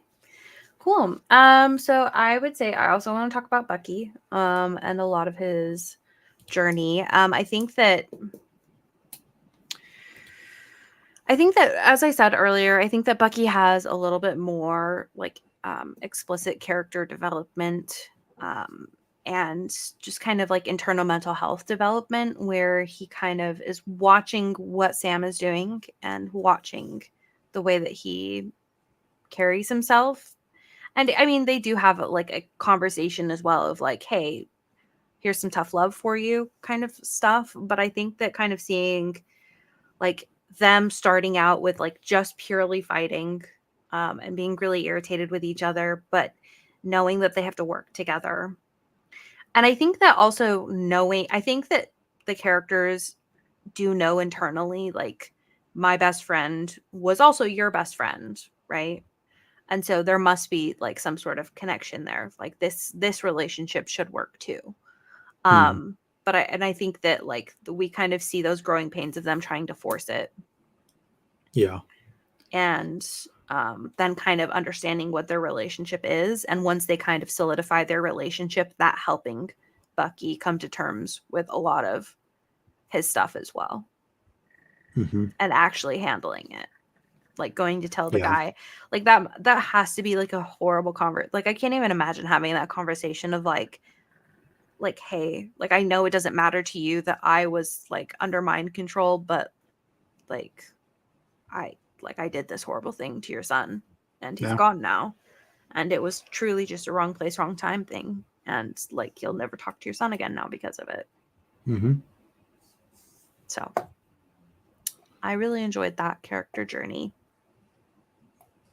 Cool. So I would say I also want to talk about Bucky, and a lot of his journey. I think that, as I said earlier, I think that Bucky has a little bit more like explicit character development, and just kind of like internal mental health development, where he kind of is watching what Sam is doing and watching the way that he carries himself. And I mean, they do have like a conversation as well of like, hey, here's some tough love for you kind of stuff. But I think that kind of seeing like them starting out with like just purely fighting, and being really irritated with each other, but knowing that they have to work together. And I think that also I think that the characters do know internally, like, my best friend was also your best friend, right? And so there must be like some sort of connection there. Like this relationship should work too. But I think that like we kind of see those growing pains of them trying to force it. Yeah. And then kind of understanding what their relationship is. And once they kind of solidify their relationship, that helping Bucky come to terms with a lot of his stuff as well. Mhm. and actually handling it. Like going to tell the Yeah. guy, like that has to be like a horrible like I can't even imagine having that conversation of like, hey, like I know it doesn't matter to you that I was like under mind control, but like I did this horrible thing to your son and he's Yeah. gone now. And it was truly just a wrong place, wrong time thing. And like you'll never talk to your son again now because of it. Mhm. So I really enjoyed that character journey.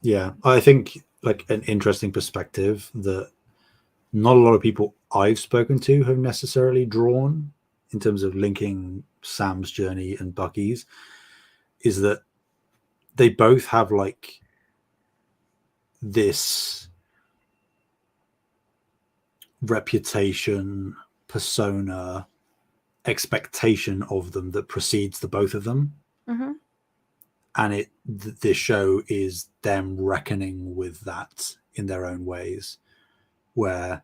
Yeah. I think like an interesting perspective that not a lot of people I've spoken to have necessarily drawn in terms of linking Sam's journey and Bucky's is that they both have like this reputation, persona, expectation of them that precedes the both of them. Mm-hmm. And this show is them reckoning with that in their own ways, where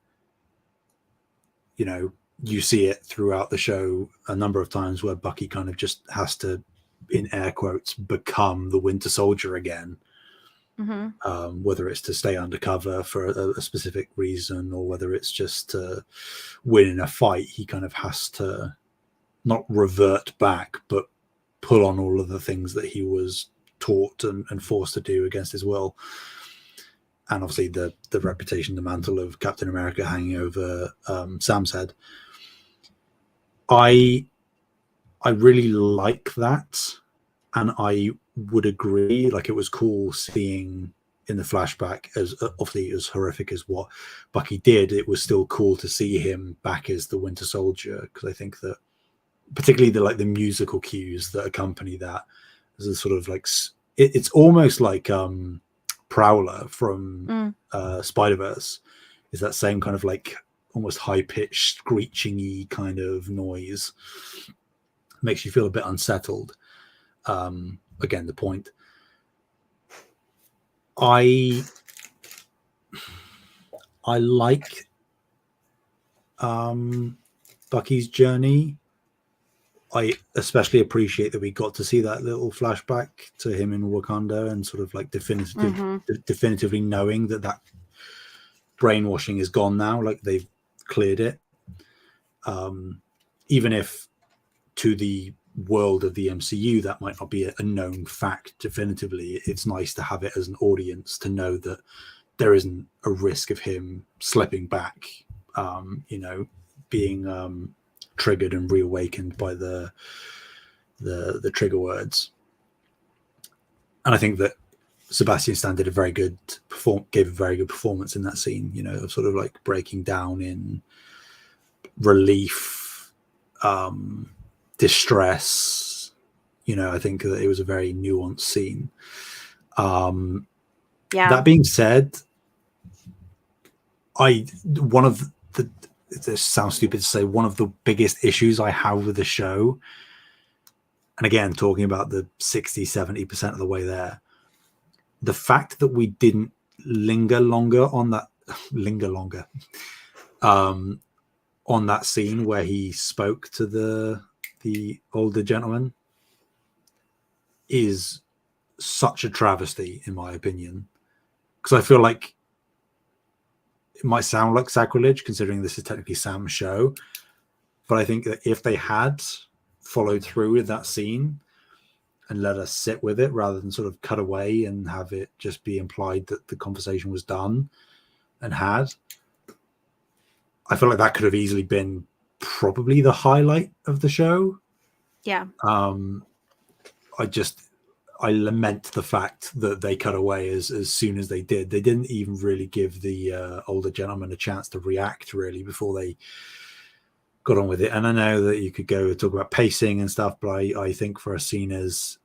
you see it throughout the show a number of times where Bucky kind of just has to, in air quotes, become the Winter Soldier again. Mm-hmm. Whether it's to stay undercover for a specific reason or whether it's just to win in a fight, he kind of has to not revert back, but pull on all of the things that he was taught and forced to do against his will. And obviously the reputation, the mantle of Captain America hanging over Sam's head. I really like that, and I would agree. Like it was cool seeing in the flashback, as obviously as horrific as what Bucky did, it was still cool to see him back as the Winter Soldier, because I think that particularly the musical cues that accompany that as a sort of like it's almost like Prowler from Spider-Verse is that same kind of like almost high-pitched screeching-y kind of noise. Makes you feel a bit unsettled. Again, the point. I like Bucky's journey. I especially appreciate that we got to see that little flashback to him in Wakanda and sort of like definitively knowing that brainwashing is gone now, like they've cleared it. Even if to the world of the MCU that might not be a known fact definitively, it's nice to have it as an audience to know that there isn't a risk of him slipping back, being triggered and reawakened by the trigger words. And I think that Sebastian Stan gave a very good performance in that scene, of sort of like breaking down in relief, distress. I think that it was a very nuanced scene. That being said, this sounds stupid to say, one of the biggest issues I have with the show, and again, talking about the 60-70% of the way there, the fact that we didn't linger longer on that on that scene where he spoke to the older gentleman is such a travesty, in my opinion, because I feel like it might sound like sacrilege considering this is technically Sam's show, but I think that if they had followed through with that scene and let us sit with it rather than sort of cut away and have it just be implied that the conversation was done and had, I feel like that could have easily been probably the highlight of the show. Yeah. I lament the fact that they cut away as soon as they did. They didn't even really give the older gentleman a chance to react really before they got on with it. And I know that you could go talk about pacing and stuff, but I think for a scene as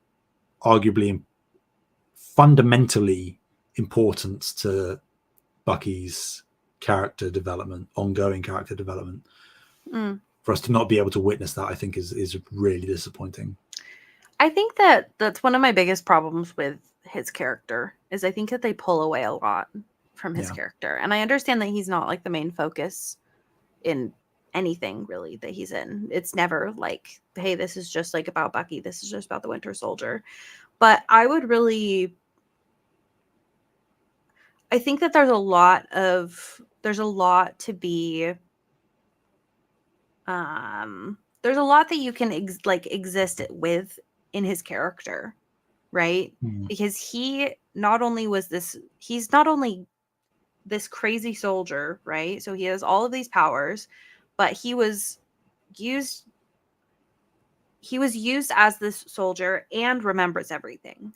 arguably fundamentally important to Bucky's character development, ongoing character development, for us to not be able to witness that, I think is really disappointing. I think that that's one of my biggest problems with his character is I think that they pull away a lot from his character. And I understand that he's not like the main focus in anything really that he's in. It's never like, hey, this is just like about Bucky, this is just about the Winter Soldier. But I think that there's a lot to be there's a lot that you can exist with in his character, right? Because he's not only this crazy soldier, right? So he has all of these powers, but he was used as this soldier and remembers everything.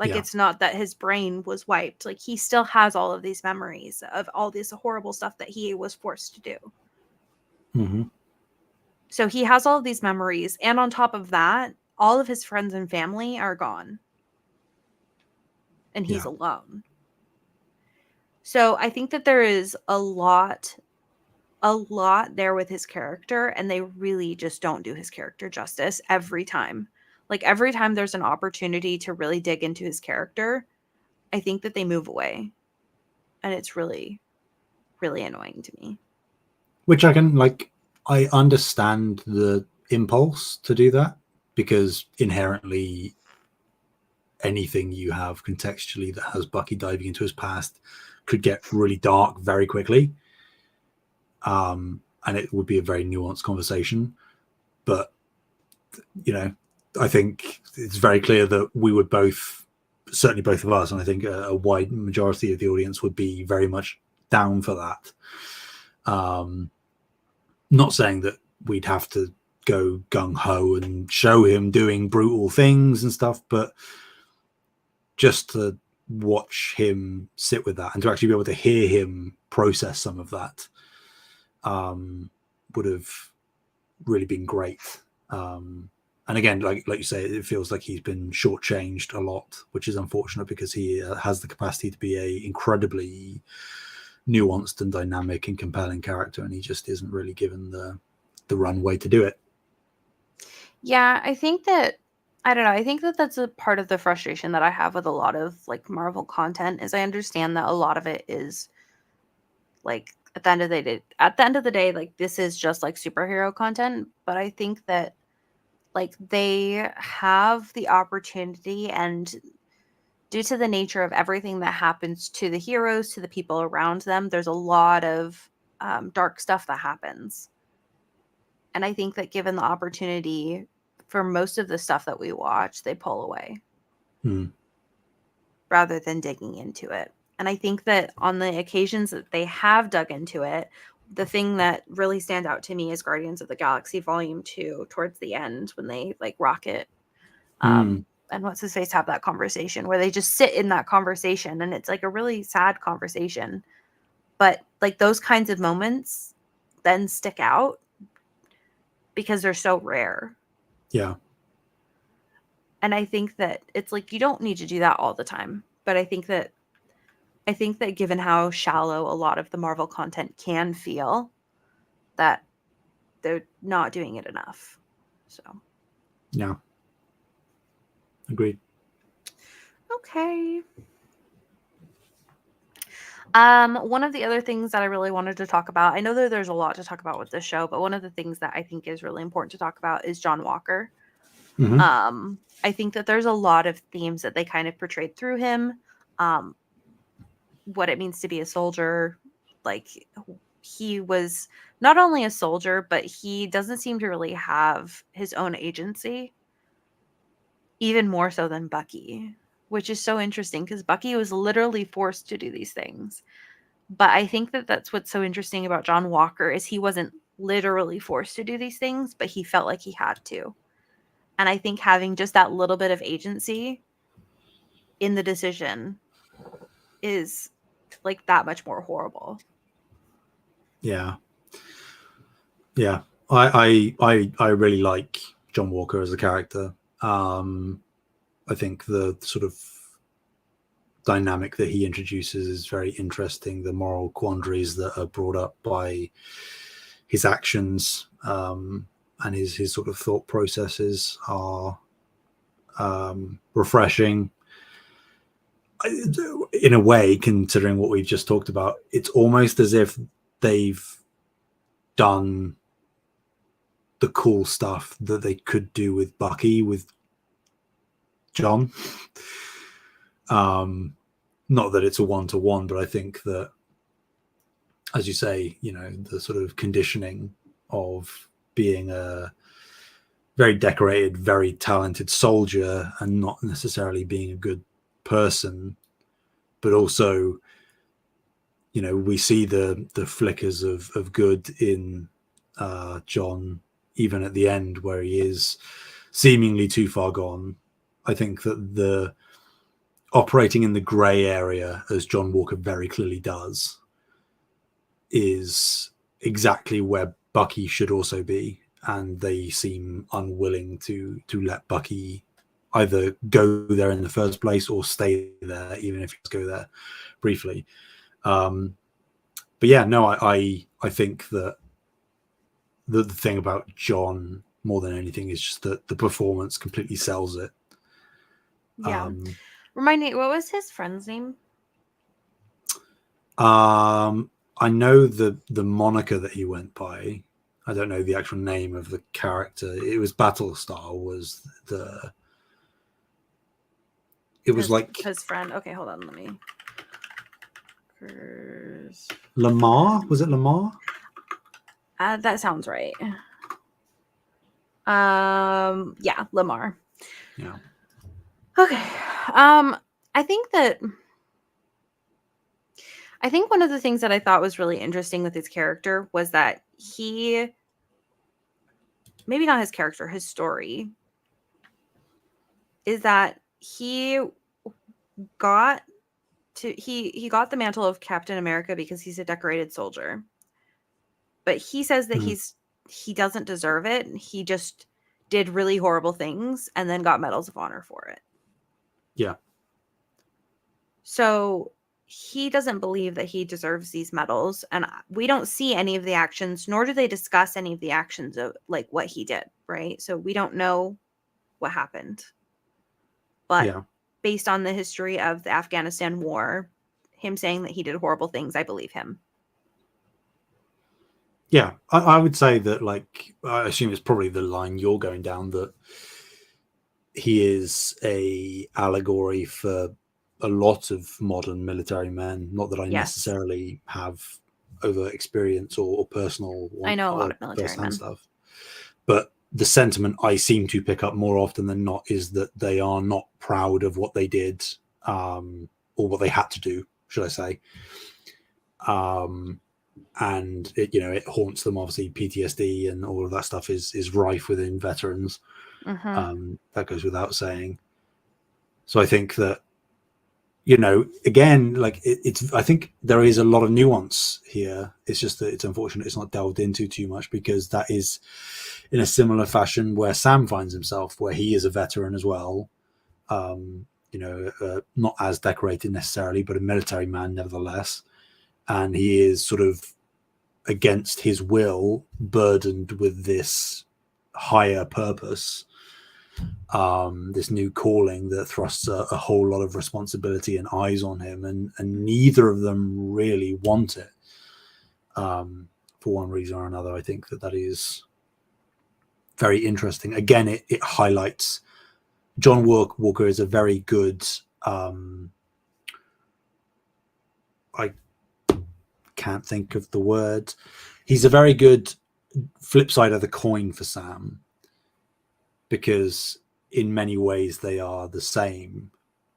Like, it's not that his brain was wiped. Like, he still has all of these memories of all this horrible stuff that he was forced to do. Mm-hmm. So he has all of these memories, and on top of that, all of his friends and family are gone. And he's alone. So I think that there is a lot there with his character, and they really just don't do his character justice every time. Like, every time there's an opportunity to really dig into his character, I think that they move away. And it's really, really annoying to me. Which I understand the impulse to do that, because inherently anything you have contextually that has Bucky diving into his past could get really dark very quickly. And it would be a very nuanced conversation. But, I think it's very clear that we would both, certainly both of us, and I think a wide majority of the audience would be very much down for that. Not saying that we'd have to go gung-ho and show him doing brutal things and stuff, but just to watch him sit with that and to actually be able to hear him process some of that would have really been great. And again, like you say, it feels like he's been shortchanged a lot, which is unfortunate, because he has the capacity to be a incredibly nuanced and dynamic and compelling character, and he just isn't really given the runway to do it. Yeah, I think that that's a part of the frustration that I have with a lot of like Marvel content, is I understand that a lot of it is like, at the end of the day, like, this is just like superhero content, but I think that like they have the opportunity, and due to the nature of everything that happens to the heroes, to the people around them, there's a lot of dark stuff that happens. And I think that given the opportunity for most of the stuff that we watch, they pull away rather than digging into it. And I think that on the occasions that they have dug into it, the thing that really stands out to me is Guardians of the Galaxy Volume 2 towards the end, when they like Rocket and what's his face have that conversation, where they just sit in that conversation, and it's like a really sad conversation. But like, those kinds of moments then stick out because they're so rare. Yeah. And I think that it's like, you don't need to do that all the time. But I think that given how shallow a lot of the Marvel content can feel, that they're not doing it enough. So. Yeah. Agreed. Okay. One of the other things that I really wanted to talk about, I know that there's a lot to talk about with this show, but one of the things that I think is really important to talk about is John Walker. Mm-hmm. I think that there's a lot of themes that they kind of portrayed through him. What it means to be a soldier. Like, he was not only a soldier, but he doesn't seem to really have his own agency, even more so than Bucky, which is so interesting, because Bucky was literally forced to do these things. But I think that that's what's so interesting about John Walker, is he wasn't literally forced to do these things, but he felt like he had to. And I think having just that little bit of agency in the decision is like that much more horrible. Yeah. Yeah. I really like John Walker as a character. I think the sort of dynamic that he introduces is very interesting. The moral quandaries that are brought up by his actions and his sort of thought processes are refreshing. In a way, considering what we've just talked about, it's almost as if they've done the cool stuff that they could do with Bucky with John. Not that it's a one-to-one, but I think that, as you say, you know, the sort of conditioning of being a very decorated, very talented soldier and not necessarily being a good person, but also, you know, we see the flickers of good in John, even at the end where he is seemingly too far gone. I think that the operating in the gray area, as John Walker very clearly does, is exactly where Bucky should also be, and they seem unwilling to let Bucky either go there in the first place or stay there, even if he's go there briefly. But yeah, no, I think that the thing about John more than anything is just that the performance completely sells it. Yeah. Remind me, what was his friend's name? I know the moniker that he went by. I don't know the actual name of the character. It was Battlestar. Was the? It was like his friend. Okay, hold on. Let me. Lamar. Was it Lamar? That sounds right. Yeah, Lamar. Yeah. Okay. I think one of the things that I thought was really interesting with his character was that maybe not his character, his story, is that he got the mantle of Captain America because he's a decorated soldier. But he says that he doesn't deserve it. He just did really horrible things and then got medals of honor for it. Yeah. So he doesn't believe that he deserves these medals, and we don't see any of the actions, nor do they discuss any of the actions of like what he did, right? So we don't know what happened. But based on the history of the Afghanistan war, him saying that he did horrible things, I believe him. Yeah, I would say that, like, I assume it's probably the line you're going down, that he is a allegory for a lot of modern military men. Not that I necessarily have over experience or personal. I know a lot of military men stuff, but the sentiment I seem to pick up more often than not is that they are not proud of what they did, or what they had to do, should I say. And it, you know, it haunts them. Obviously, PTSD and all of that stuff is rife within veterans. That goes without saying. So I think that, you know, again, like it's, I think there is a lot of nuance here. It's just that it's unfortunate it's not delved into too much, because that is in a similar fashion where Sam finds himself, where he is a veteran as well. You know, not as decorated necessarily, but a military man nevertheless. And he is sort of, against his will, burdened with this higher purpose, this new calling that thrusts a whole lot of responsibility and eyes on him, and neither of them really want it, for one reason or another. I think that is very interesting. Again, it highlights John Walker is a very good, I can't think of the word. He's a very good flip side of the coin for Sam, because in many ways they are the same,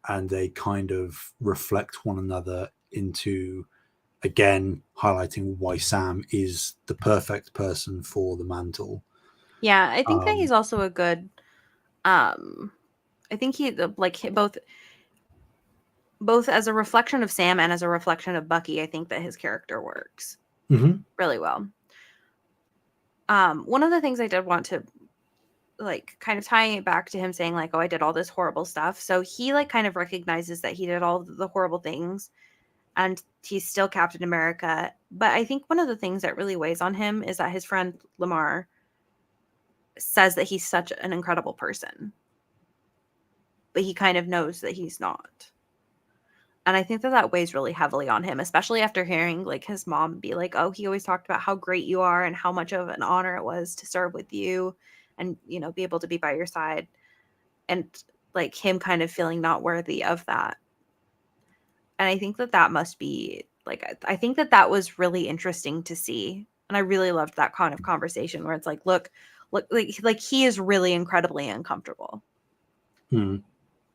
and they kind of reflect one another into, again, highlighting why Sam is the perfect person for the mantle. Yeah, I think that he's also a good, I think he, like, both as a reflection of Sam and as a reflection of Bucky, I think that his character works really well. One of the things I did want to, like, kind of tie it back to him saying, like, oh, I did all this horrible stuff. So he, like, kind of recognizes that he did all the horrible things, and he's still Captain America. But I think one of the things that really weighs on him is that his friend Lamar says that he's such an incredible person, but he kind of knows that he's not. And I think that weighs really heavily on him, especially after hearing like his mom be like, "Oh, he always talked about how great you are and how much of an honor it was to serve with you and, be able to be by your side." And like him kind of feeling not worthy of that. And I think that must be like, I think that was really interesting to see. And I really loved that kind of conversation where it's like, look, like he is really incredibly uncomfortable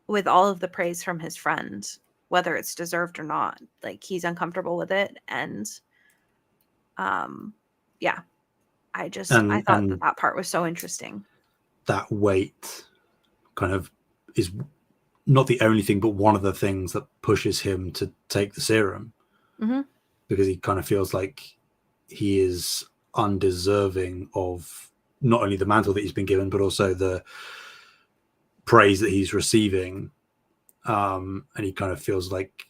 with all of the praise from his friend, whether it's deserved or not. Like he's uncomfortable with it. And yeah, I thought that part was so interesting. That weight kind of is not the only thing, but one of the things that pushes him to take the serum, because he kind of feels like he is undeserving of not only the mantle that he's been given, but also the praise that he's receiving. And he kind of feels like,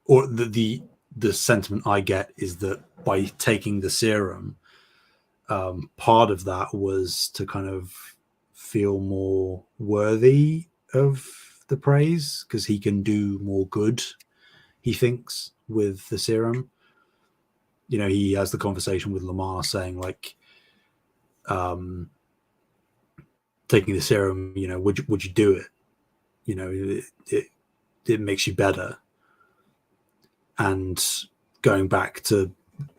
or the sentiment I get is that by taking the serum, part of that was to kind of feel more worthy of the praise because he can do more good, he thinks, with the serum. He has the conversation with Lamar saying like, taking the serum, would you do it? It makes you better. And going back to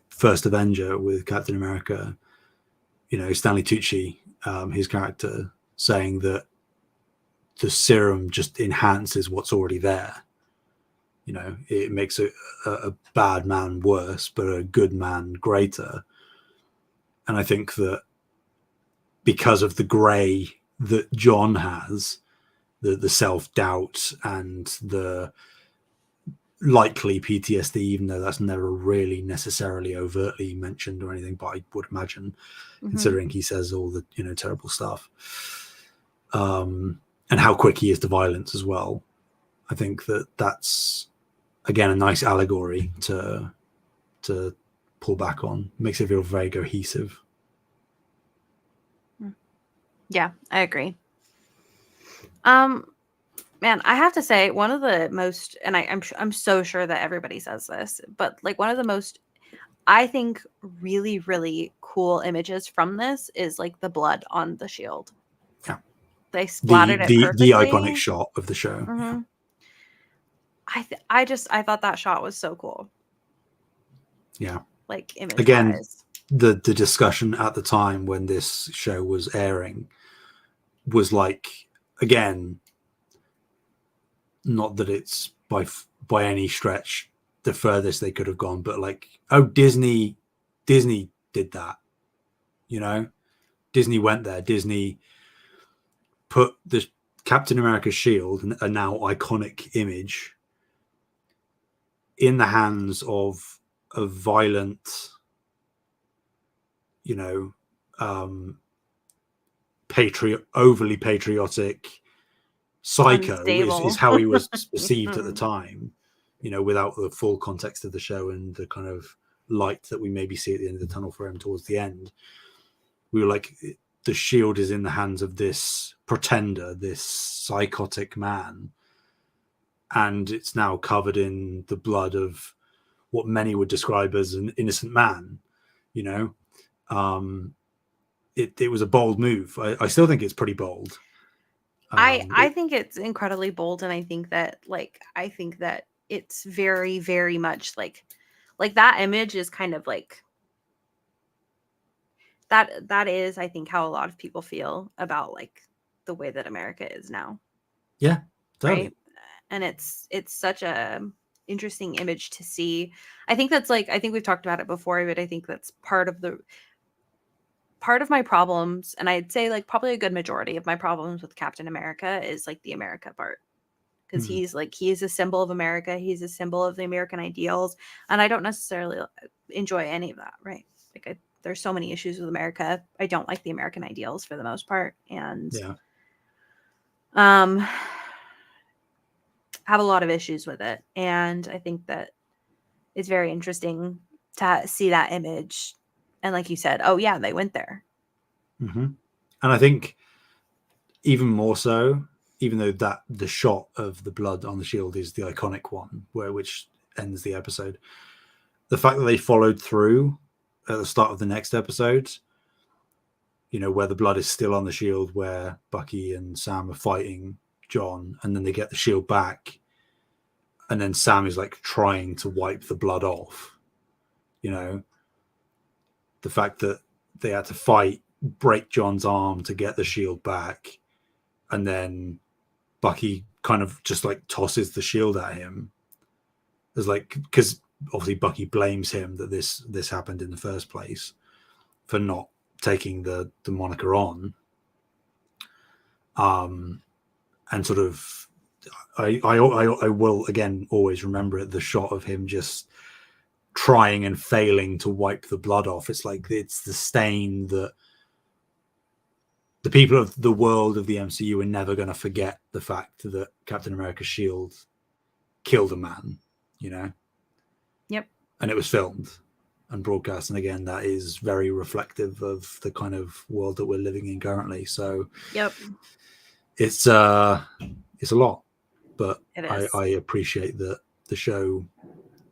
First Avenger with Captain America, Stanley Tucci, his character, saying that the serum just enhances what's already there. It makes a bad man worse, but a good man greater. And I think that because of the gray that John has, the self-doubt and the likely PTSD, even though that's never really necessarily overtly mentioned or anything, but I would imagine, considering he says all the terrible stuff, and how quick he is to violence as well. I think that's again a nice allegory to pull back on. Makes it feel very cohesive. Yeah, I agree. Man, I have to say one of the most, and I'm so sure that everybody says this, but like one of the most, I think, really, really cool images from this is like the blood on the shield. Yeah. They splattered it perfectly. The iconic shot of the show. Mm-hmm. Yeah. I thought that shot was so cool. Yeah. Like image again, wise. The discussion at the time when this show was airing was like, again, not that it's by any stretch the furthest they could have gone, but like, oh, Disney did that. Disney went there. Disney put the Captain America shield, a now iconic image, in the hands of a violent, overly patriotic psycho is how he was perceived at the time, without the full context of the show and the kind of light that we maybe see at the end of the tunnel for him towards the end. We were like, the shield is in the hands of this pretender, this psychotic man, and it's now covered in the blood of what many would describe as an innocent man. It was a bold move. I still think it's pretty bold. I think it's incredibly bold, and I think that it's very, very much like that image is kind of like that is, I think, how a lot of people feel about like the way that America is now. Yeah, totally. Right. And it's such a interesting image to see. I think that's like, I think we've talked about it before, but I think that's part of my problems, and I'd say like probably a good majority of my problems with Captain America is like the America part, because he is a symbol of America. He's a symbol of the American ideals, and I don't necessarily enjoy any of that. Right. Like there's so many issues with America. I don't like the American ideals for the most part, and have a lot of issues with it. And I think that it's very interesting to see that image. And like you said, oh yeah, they went there. And I think even more so, even though that the shot of the blood on the shield is the iconic one, which ends the episode, the fact that they followed through at the start of the next episode, you know, where the blood is still on the shield, where Bucky and Sam are fighting John, and then they get the shield back, and then Sam is like trying to wipe the blood off. You know, the fact that they had to fight, break John's arm to get the shield back, and then Bucky kind of just like tosses the shield at him. There's like, because obviously Bucky blames him that this happened in the first place for not taking the moniker on. And sort of, I will again always remember it, the shot of him just trying and failing to wipe the blood off. It's like it's the stain that the people of the world of the MCU are never going to forget, the fact that Captain America's shield killed a man, you know? Yep. And it was filmed and broadcast. And again, that is very reflective of the kind of world that we're living in currently. So yep, it's a lot, but it is. I appreciate that the show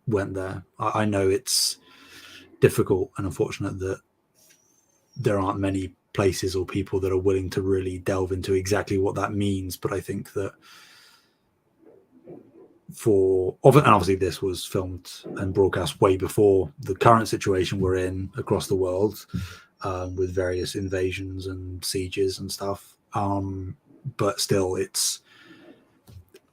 went there. I know it's difficult and unfortunate that there aren't many places or people that are willing to really delve into exactly what that means, but I think that and obviously this was filmed and broadcast way before the current situation we're in across the world, with various invasions and sieges and stuff, but still it's,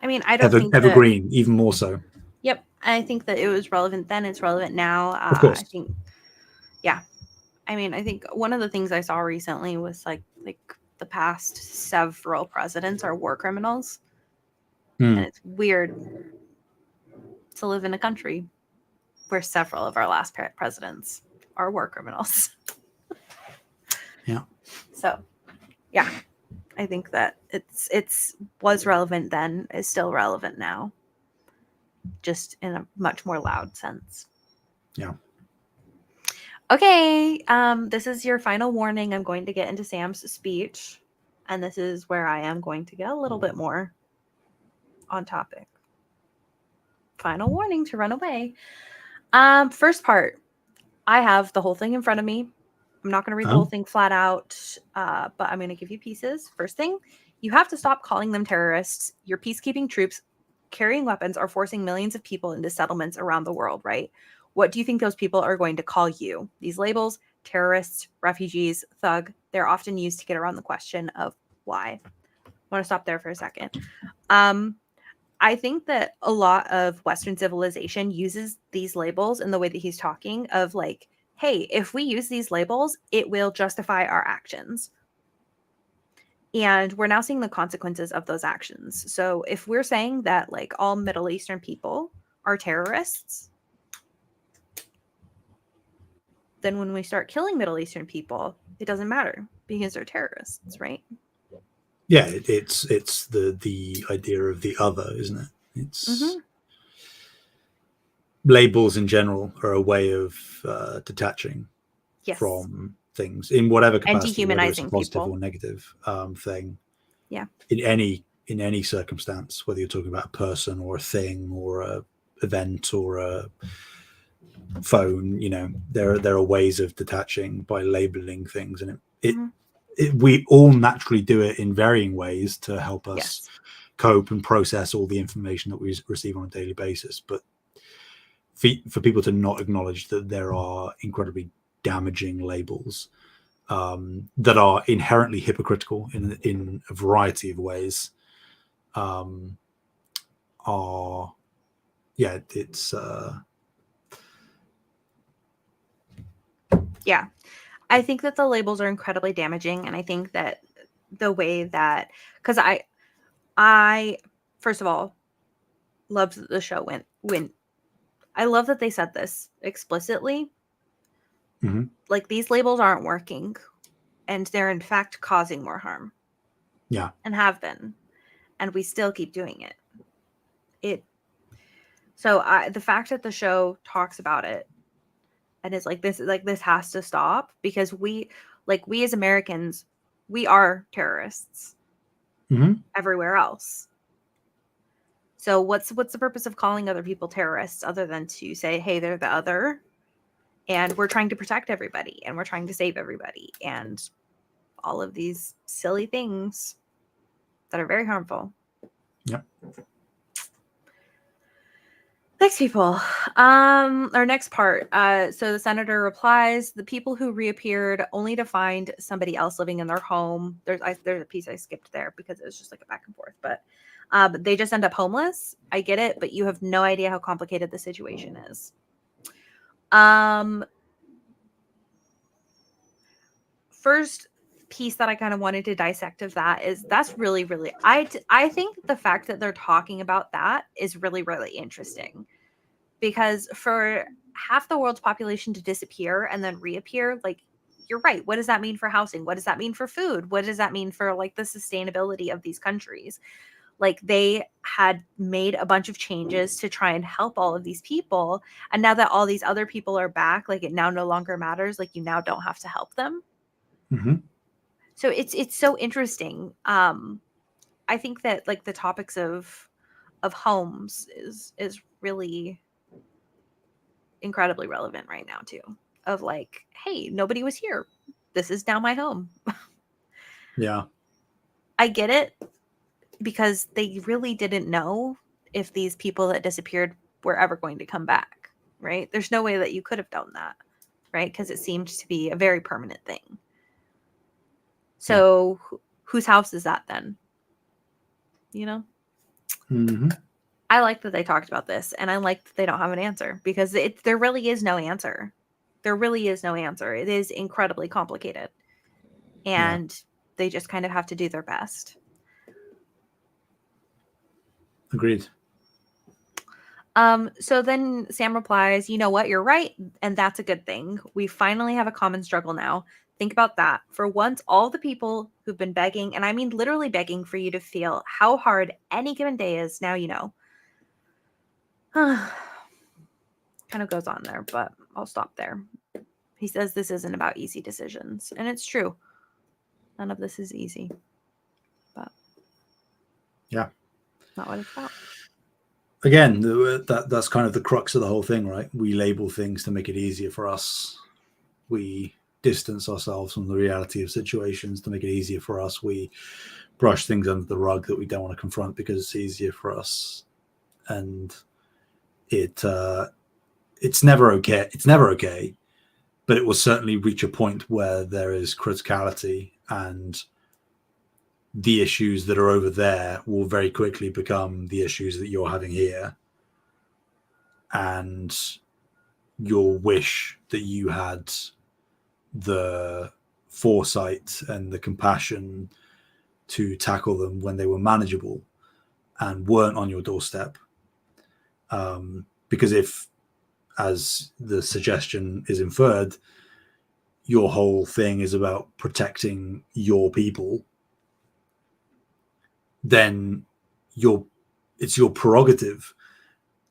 I mean, I don't think evergreen, even more so. Yep, I think that it was relevant then, it's relevant now. Of course. I think, yeah, I mean, I think one of the things I saw recently was like the past several presidents are war criminals. And it's weird to live in a country where several of our last presidents are war criminals. Yeah. So, yeah, I think that it's was relevant then, is still relevant now, just in a much more loud sense. Yeah. Okay, this is your final warning. I'm going to get into Sam's speech, and this is where I am going to get a little bit more on topic. Final warning to run away. First part, I have the whole thing in front of me. I'm not going to read the whole thing flat out, but I'm going to give you pieces. First thing, you have to stop calling them terrorists. Your peacekeeping troops carrying weapons are forcing millions of people into settlements around the world, right? What do you think those people are going to call you? These labels, terrorists, refugees, thug, they're often used to get around the question of why. I want to stop there for a second. I think that a lot of Western civilization uses these labels in the way that he's talking of like, hey, if we use these labels, it will justify our actions. And we're now seeing the consequences of those actions. So if we're saying that like all Middle Eastern people are terrorists, then when we start killing Middle Eastern people, it doesn't matter because they're terrorists, right? Yeah, it's the idea of the other, isn't it? It's labels in general are a way of detaching from things in whatever capacity, whether it's a positive or negative thing. Yeah. In any circumstance, whether you're talking about a person or a thing or a event or a phone, you know, there are ways of detaching by labeling things, and we all naturally do it in varying ways to help us cope and process all the information that we receive on a daily basis. But for people to not acknowledge that there are incredibly damaging labels that are inherently hypocritical in a variety of ways, it's yeah, I think that the labels are incredibly damaging, and I think that the way that, because I first of all loved that the show went. I love that they said this explicitly. Like, these labels aren't working, and they're in fact causing more harm. Yeah, and have been, and we still keep doing it. So the fact that the show talks about it and it's like this has to stop, because we as Americans, we are terrorists. everywhere else. So what's the purpose of calling other people terrorists other than to say, hey, they're the other, and we're trying to protect everybody, and we're trying to save everybody, and all of these silly things that are very harmful. Yep. Next people. Our next part. So the senator replies, the people who reappeared only to find somebody else living in their home. There's a piece I skipped there because it was just like a back and forth, but they just end up homeless. I get it, but you have no idea how complicated the situation is. First piece that I kind of wanted to dissect of that is that's really, really, I think the fact that they're talking about that is really, really interesting, because for half the world's population to disappear and then reappear, like, you're right. What does that mean for housing? What does that mean for food? What does that mean for like the sustainability of these countries? Like, they had made a bunch of changes to try and help all of these people. And now that all these other people are back, like, it now no longer matters. Like, you now don't have to help them. Mm-hmm. So it's so interesting. I think that like the topics of homes is really incredibly relevant right now too. Of like, hey, nobody was here. This is now my home. Yeah. I get it, because they really didn't know if these people that disappeared were ever going to come back, right? There's no way that you could have done that, right? Because it seemed to be a very permanent thing. So whose house is that then? You know? Mm-hmm. I like that they talked about this, and I like that they don't have an answer, because there really is no answer. There really is no answer. It is incredibly complicated, and they just kind of have to do their best. Agreed. So then Sam replies, you know what? You're right. And that's a good thing. We finally have a common struggle now. Think about that. For once, all the people who've been begging, and I mean literally begging for you to feel how hard any given day is, now you know. Kind of goes on there, but I'll stop there. He says this isn't about easy decisions. And it's true. None of this is easy. But yeah, not what it's about. Again, that's kind of the crux of the whole thing, right? We label things to make it easier for us. We distance ourselves from the reality of situations to make it easier for us. We brush things under the rug that we don't want to confront because it's easier for us. And it's never okay. It's never okay, but it will certainly reach a point where there is criticality, and the issues that are over there will very quickly become the issues that you're having here. And you'll wish that you had the foresight and the compassion to tackle them when they were manageable and weren't on your doorstep. Because if, as the suggestion is inferred, your whole thing is about protecting your people, then it's your prerogative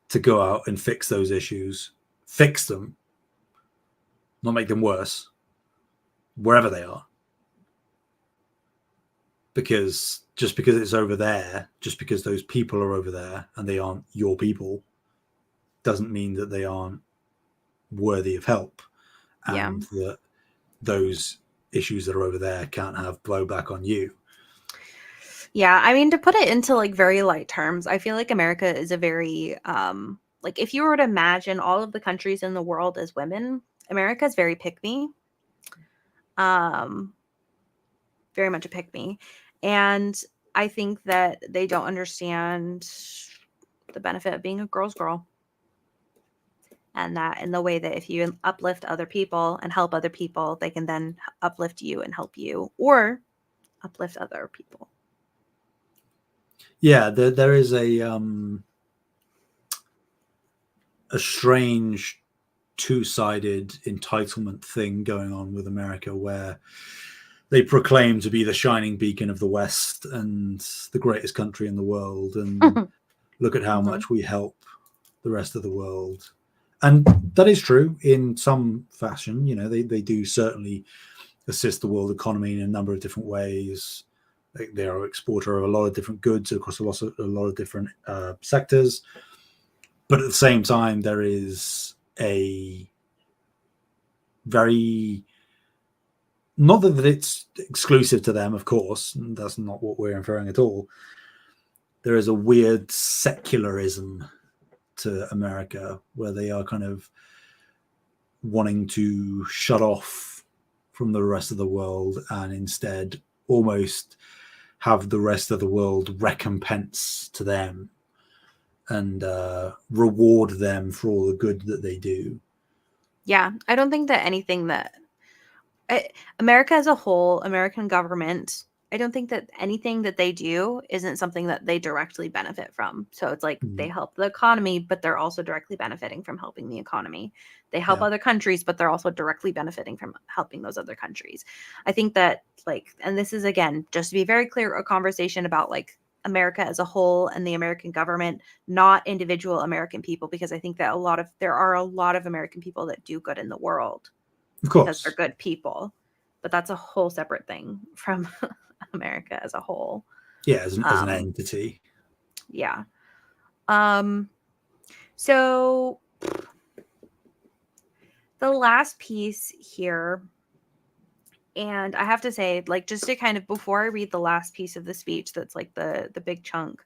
to go out and fix those issues, fix them, not make them worse, wherever they are. Because just because it's over there, just because those people are over there and they aren't your people, doesn't mean that they aren't worthy of help, and that those issues that are over there can't have blowback on you. Yeah, I mean, to put it into like very light terms, I feel like America is a very like, if you were to imagine all of the countries in the world as women, America is very pick me. Very much a pick me. And I think that they don't understand the benefit of being a girl's girl. And that in the way that if you uplift other people and help other people, they can then uplift you and help you, or uplift other people. Yeah, there is a strange two-sided entitlement thing going on with America, where they proclaim to be the shining beacon of the West and the greatest country in the world, and look at how much we help the rest of the world. And that is true in some fashion. You know, they do certainly assist the world economy in a number of different ways, They are an exporter of a lot of different goods across a lot of different sectors. But at the same time, there is a very, not that it's exclusive to them, of course, that's not what we're inferring at all. There is a weird secularism to America where they are kind of wanting to shut off from the rest of the world and instead almost have the rest of the world recompense to them and reward them for all the good that they do. Yeah, I don't think that anything that America as a whole, American government, I don't think that anything that they do isn't something that they directly benefit from. So it's like they help the economy, but they're also directly benefiting from helping the economy. They help other countries, but they're also directly benefiting from helping those other countries. I think that, like, and this is, again, just to be very clear, a conversation about like America as a whole and the American government, not individual American people, because I think that there are a lot of American people that do good in the world. Of Because course. they're good people, but that's a whole separate thing from America as a whole. Yeah, as an entity. Yeah. So the last piece here, and I have to say, like, just to kind of, before I read the last piece of the speech, that's like the big chunk,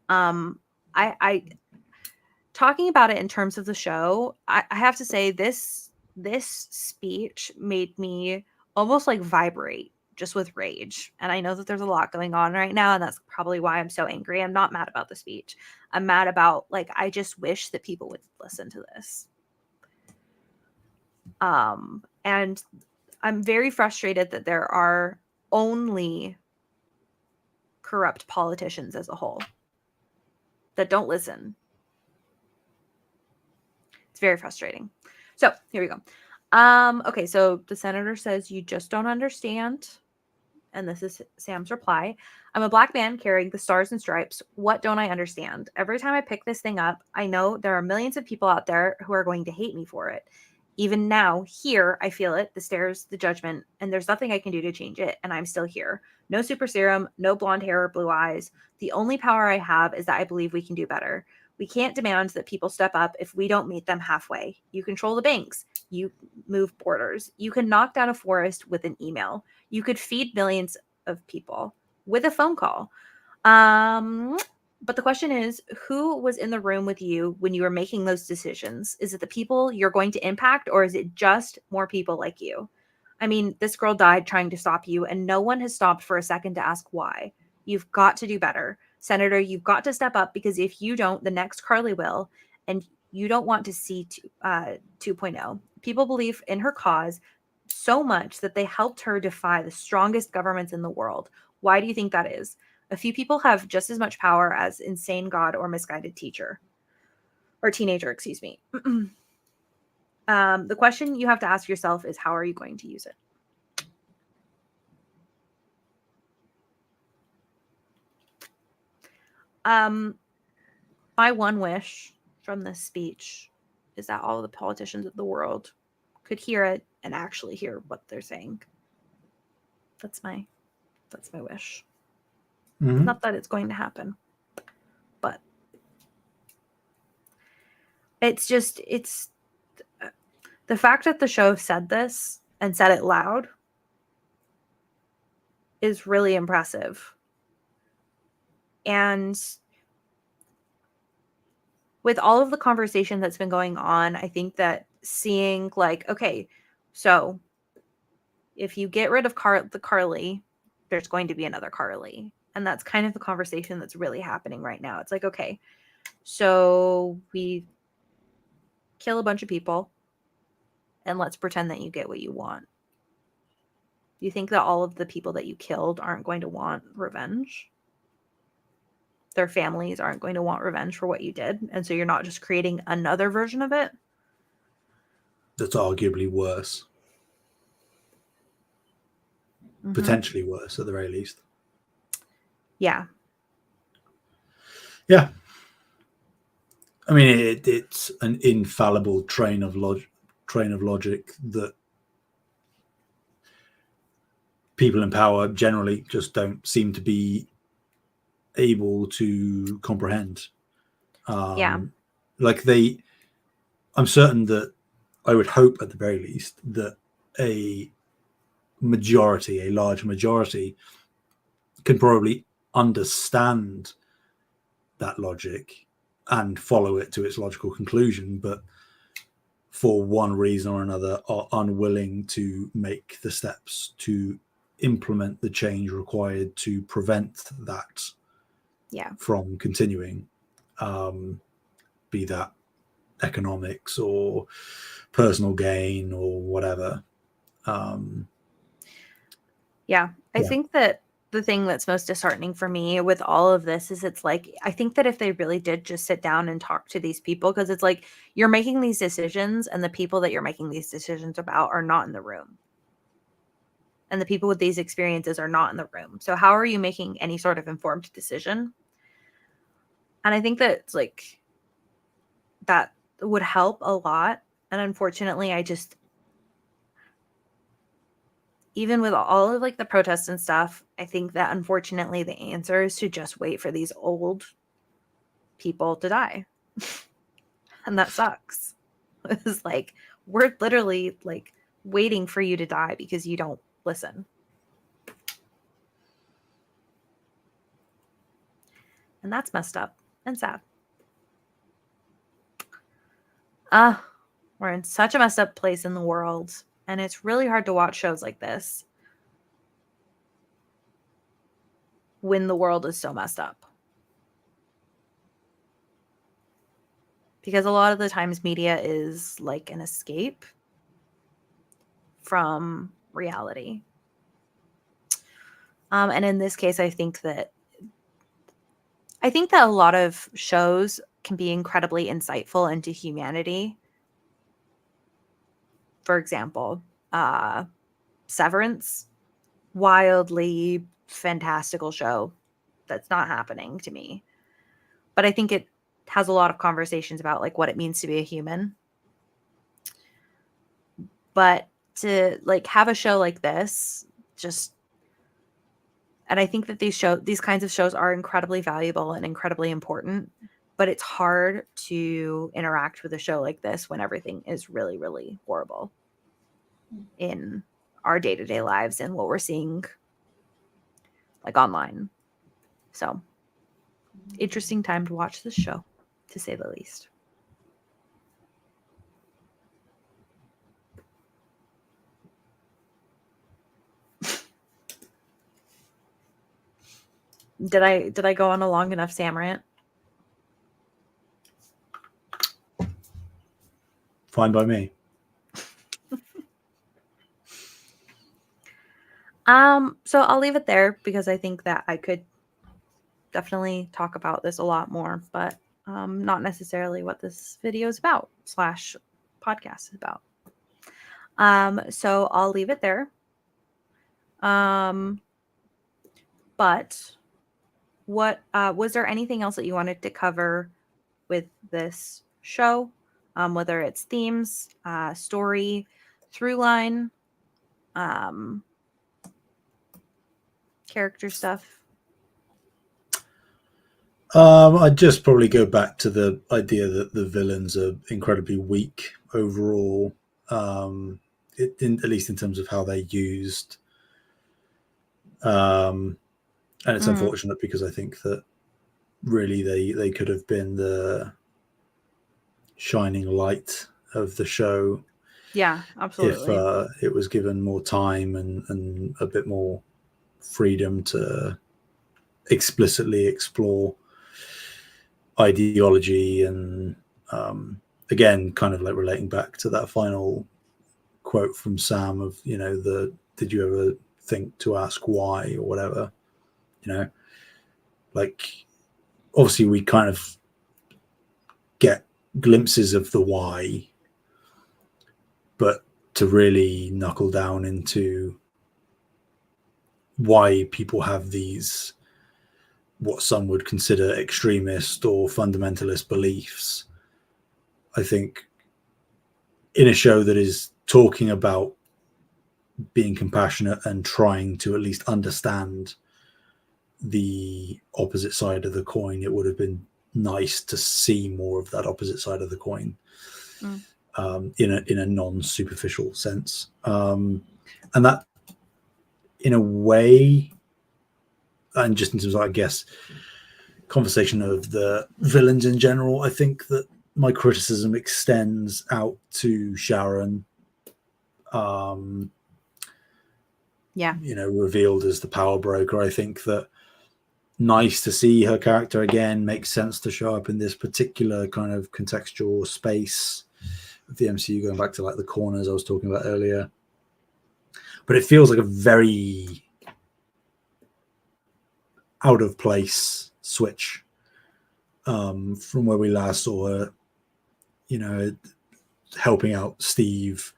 I talking about it in terms of the show, I have to say this speech made me almost like vibrate just with rage. And I know that there's a lot going on right now, and that's probably why I'm so angry. I'm not mad about the speech. I'm mad about, like, I just wish that people would listen to this. And I'm very frustrated that there are only corrupt politicians as a whole that don't listen. It's very frustrating. So here we go. Okay, so the senator says, "You just don't understand." And this is Sam's reply. "I'm a black man carrying the stars and stripes. What don't I understand? Every time I pick this thing up, I know there are millions of people out there who are going to hate me for it. Even now, here, I feel it, the stares, the judgment, and there's nothing I can do to change it, and I'm still here. No super serum, no blonde hair or blue eyes. The only power I have is that I believe we can do better. We can't demand that people step up if we don't meet them halfway. You control the banks. You move borders. You can knock down a forest with an email. You could feed millions of people with a phone call. But the question is, who was in the room with you when you were making those decisions? Is it the people you're going to impact, or is it just more people like you? I mean, this girl died trying to stop you, and no one has stopped for a second to ask why. You've got to do better. Senator, you've got to step up, because if you don't, the next Carly will, and you don't want to see 2.0. People believe in her cause so much that they helped her defy the strongest governments in the world. Why do you think that is? A few people have just as much power as insane god or misguided teacher or teenager, excuse me. The question you have to ask yourself is, how are you going to use it? My one wish from this speech is that all the politicians of the world could hear it and actually hear what they're saying. That's my wish. Mm-hmm. Not that it's going to happen, but it's the fact that the show said this and said it loud is really impressive. And with all of the conversation that's been going on, I think that seeing, like, okay, so if you get rid of the Carly, there's going to be another Carly. And that's kind of the conversation that's really happening right now. It's like, okay, so we kill a bunch of people and let's pretend that you get what you want. You think that all of the people that you killed aren't going to want revenge? Their families aren't going to want revenge for what you did, and so you're not just creating another version of it? That's arguably worse. Mm-hmm. Potentially worse, at the very least. Yeah. Yeah. I mean, it's an infallible train of logic that people in power generally just don't seem to be able to comprehend. Like I'm certain that I would hope at the very least that a large majority can probably understand that logic and follow it to its logical conclusion, but for one reason or another are unwilling to make the steps to implement the change required to prevent that from continuing, be that economics or personal gain or whatever. I think that the thing that's most disheartening for me with all of this is it's like, I think that if they really did just sit down and talk to these people, because it's like you're making these decisions and the people that you're making these decisions about are not in the room. And the people with these experiences are not in the room. So how are you making any sort of informed decision? And I think that it's like that would help a lot. And unfortunately, even with all of like the protests and stuff, I think that unfortunately the answer is to just wait for these old people to die. And that sucks. It's like, we're literally like waiting for you to die because you don't listen. And that's messed up and sad. We're in such a messed up place in the world. And it's really hard to watch shows like this when the world is so messed up. Because a lot of the times media is like an escape from reality. And in this case, I think that a lot of shows can be incredibly insightful into humanity. For example, Severance, wildly fantastical show that's not happening to me. But I think it has a lot of conversations about like what it means to be a human. But to like have a show like this, and I think that these kinds of shows are incredibly valuable and incredibly important, but it's hard to interact with a show like this when everything is really, really horrible in our day-to-day lives and what we're seeing like online. So interesting time to watch this show, to say the least. Did I go on a long enough Sam rant? Fine by me. So I'll leave it there because I think that I could definitely talk about this a lot more, but not necessarily what this video is about / podcast is about. So I'll leave it there. But what was there anything else that you wanted to cover with this show? Whether it's themes, story, through line, character stuff? I'd just probably go back to the idea that the villains are incredibly weak overall, at least in terms of how they're used. And it's unfortunate because I think that really they could have been the shining light of the show. Yeah, absolutely. If it was given more time and a bit more freedom to explicitly explore ideology and again, kind of like relating back to that final quote from Sam of, did you ever think to ask why or whatever, like obviously we kind of get glimpses of the why, but to really knuckle down into why people have these, what some would consider extremist or fundamentalist beliefs, I think in a show that is talking about being compassionate and trying to at least understand the opposite side of the coin, it would have been nice to see more of that opposite side of the coin in a non-superficial sense. And that, in a way, and just in terms of, I guess, conversation of the villains in general, I think that my criticism extends out to Sharon. Revealed as the power broker. I think that nice to see her character again, makes sense to show up in this particular kind of contextual space of the MCU, going back to like the corners I was talking about earlier. But it feels like a very out of place switch from where we last saw her, helping out Steve,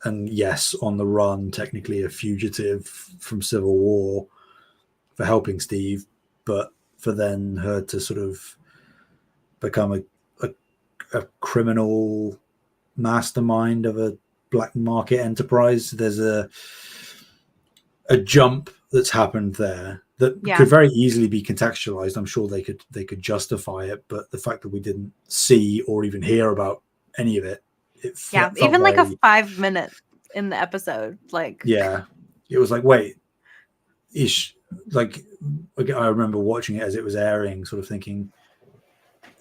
and yes, on the run, technically a fugitive from Civil War, for helping Steve, but for then her to sort of become a criminal mastermind of a black market enterprise. There's a jump that's happened there that could very easily be contextualized. I'm sure they could justify it, but the fact that we didn't see or even hear about any of it, even like a 5 minute in the episode, like it was like, wait, I remember watching it as it was airing, sort of thinking,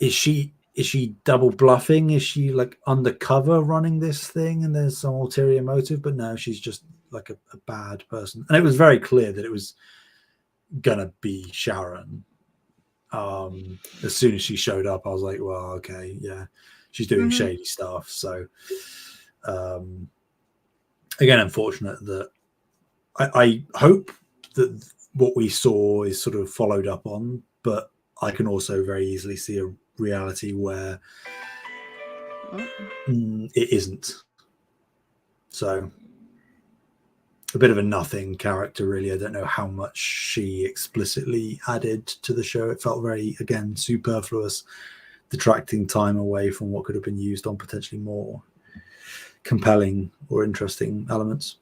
is she double bluffing? Is she like undercover running this thing and there's some ulterior motive? But no, she's just like a bad person. And it was very clear that it was gonna be Sharon. As soon as she showed up, I was like, well, okay, yeah, she's doing shady stuff. So again, unfortunate that I hope that what we saw is sort of followed up on, but I can also very easily see a reality where it isn't. So a bit of a nothing character, really. I don't know how much she explicitly added to the show. It felt very, again, superfluous, detracting time away from what could have been used on potentially more compelling or interesting elements.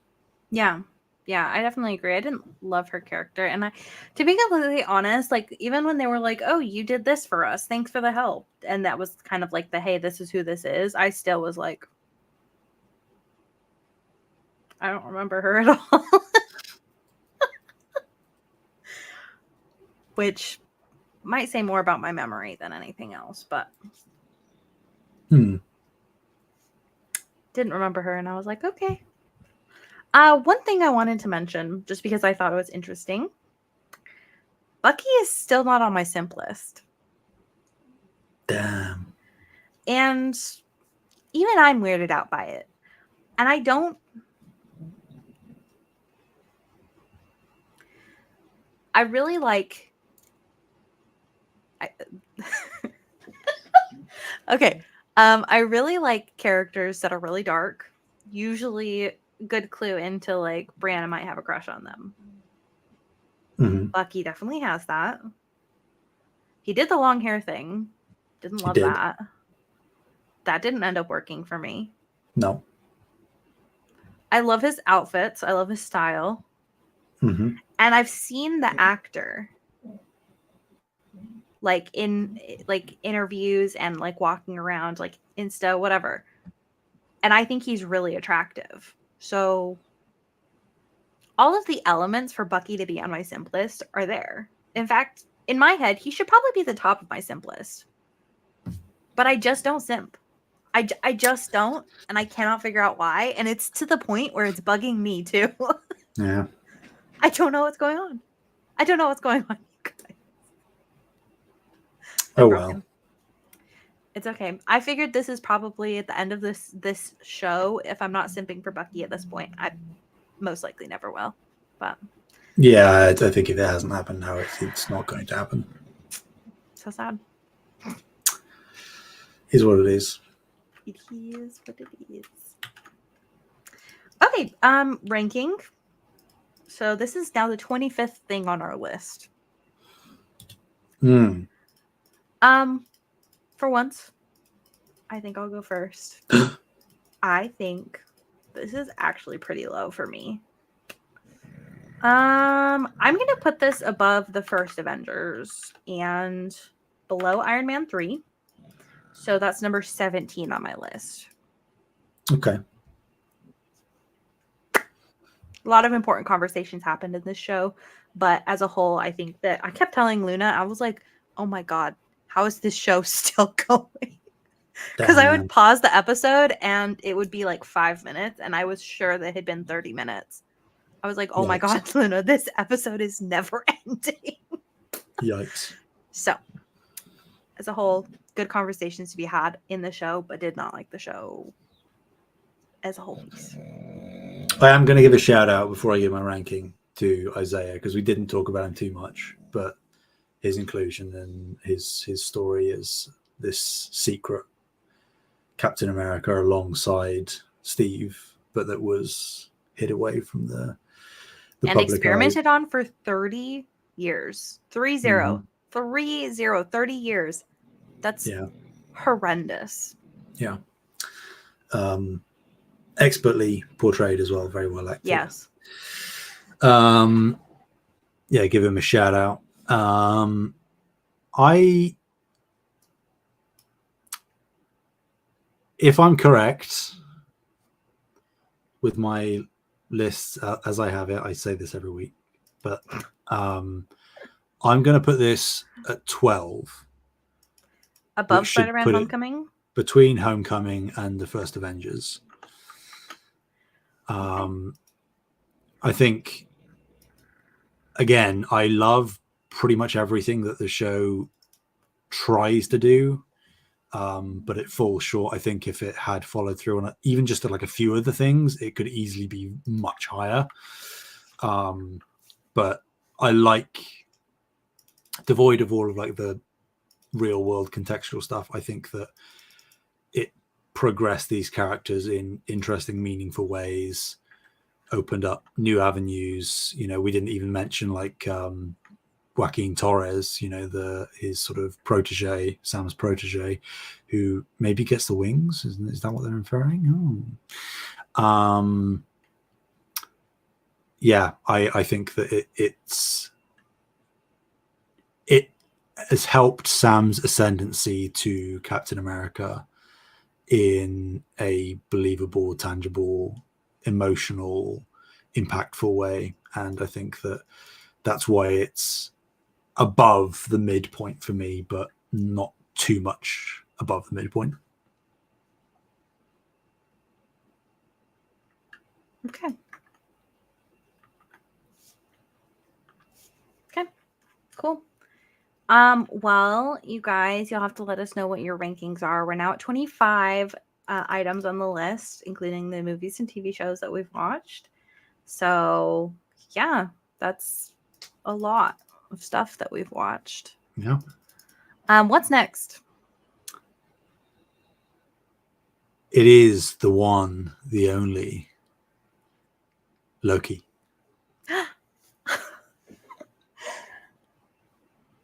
Yeah, I definitely agree. I didn't love her character. And to be completely honest, like, even when they were like, oh, you did this for us, thanks for the help, and that was kind of like the, hey, this is who this is, I still was like, I don't remember her at all. Which might say more about my memory than anything else, but didn't remember her, and I was like, okay. One thing I wanted to mention, just because I thought it was interesting, Bucky is still not on my simp list. Damn. And even I'm weirded out by it. And I really like... Okay. I really like characters that are really dark. Usually good clue into, like, Brianna might have a crush on them. Bucky definitely has that. He did the long hair thing. Didn't love that. That didn't end up working for me. No. I love his outfits. I love his style. And I've seen the actor, like, in like interviews and like walking around, like Insta, whatever. And I think he's really attractive. So all of the elements for Bucky to be on my simp list are there. In fact, in my head, he should probably be the top of my simp list. But I just don't simp. I just don't. And I cannot figure out why. And it's to the point where it's bugging me too. Yeah. I don't know what's going on. Oh, well. It's okay. I figured this is probably at the end of this show. If I'm not simping for Bucky at this point, I most likely never will. But yeah, I think if it hasn't happened now, it's not going to happen. So sad. Is what it is. It is what it is. Okay, ranking. So this is now the 25th thing on our list. For once, I think I'll go first. I think this is actually pretty low for me. I'm gonna put this above the first Avengers and below Iron Man 3. So that's number 17 on my list. Okay. A lot of important conversations happened in this show, but as a whole, I think that I kept telling Luna, I was like, oh my God, how is this show still going? Because I would pause the episode and it would be like 5 minutes, and I was sure that it had been 30 minutes. I was like, oh my God, Luna, this episode is never ending. Yikes. So, as a whole, good conversations to be had in the show, but did not like the show as a whole piece. I am going to give a shout out before I give my ranking to Isaiah, because we didn't talk about him too much, but his inclusion and his story as this secret Captain America alongside Steve, but that was hid away from the and public experimented eye. on for 30 years. 30. Mm-hmm. 30 years. That's horrendous. Yeah. Expertly portrayed as well, very well acted. Yes. Yeah, give him a shout out. If I'm correct with my list as I have it, I say this every week, but I'm going to put this at 12. Above Spider-Man Homecoming? Between Homecoming and the first Avengers. I think, again, I love pretty much everything that the show tries to do, but it falls short. I think if it had followed through on even just like a few of the things, it could easily be much higher. But I like, devoid of all of like the real world contextual stuff, I think that it progressed these characters in interesting, meaningful ways, opened up new avenues. You know, we didn't even mention like Joaquin Torres, you know, his sort of protege, Sam's protege, who maybe gets the wings. Is that what they're inferring? Oh. Yeah, I think that it has helped Sam's ascendancy to Captain America in a believable, tangible, emotional, impactful way. And I think that that's why it's above the midpoint for me, but not too much above the midpoint. Okay. Okay. Cool. Well, you guys, you'll have to let us know what your rankings are. We're now at 25 items on the list, including the movies and TV shows that we've watched. So, yeah, that's a lot of stuff that we've watched. Yeah. What's next? It is the one, the only Loki.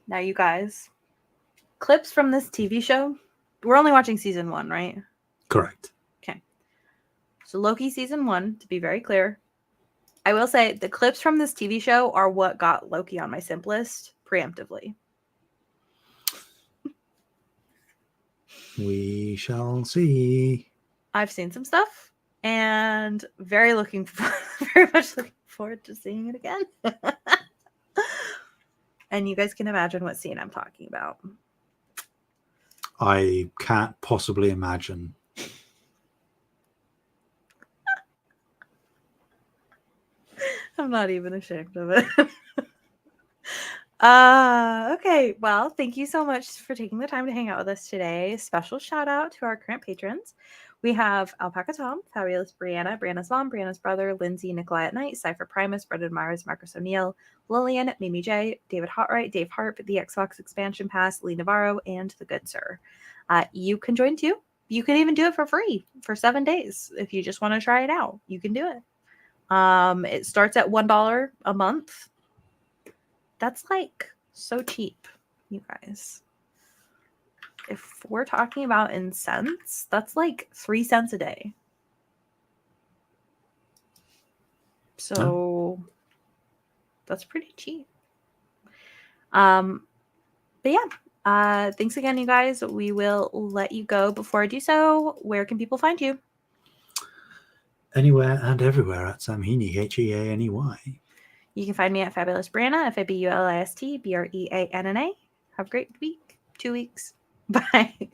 Now, you guys, clips from this TV show. We're only watching season 1, right? Correct. Okay. So Loki season 1, to be very clear. I will say the clips from this TV show are what got Loki on my simp list preemptively. We shall see. I've seen some stuff and very much looking forward to seeing it again. And you guys can imagine what scene I'm talking about. I can't possibly imagine. I'm not even ashamed of it. Okay, well, thank you so much for taking the time to hang out with us today. Special shout out to our current patrons. We have Alpaca Tom, Fabulous Brianna, Brianna's mom, Brianna's brother, Lindsay, Nikolai at Night, Cypher Primus, Brendan Myers, Marcus O'Neill, Lillian, Mimi J, David Hotright, Dave Harp, the Xbox Expansion Pass, Lee Navarro, and the Good Sir. You can join too. You can even do it for free for 7 days. If you just want to try it out, you can do it. It starts at $1 a month. That's like so cheap, you guys. If we're talking about in cents, that's like 3 cents a day. So That's pretty cheap. But yeah, thanks again, you guys. We will let you go. Before I do so, where can people find you? Anywhere and everywhere at Sam Heaney, Heaney. You can find me at Fabulous Brianna, FABULIST BREANNA. Have a great week. 2 weeks. Bye.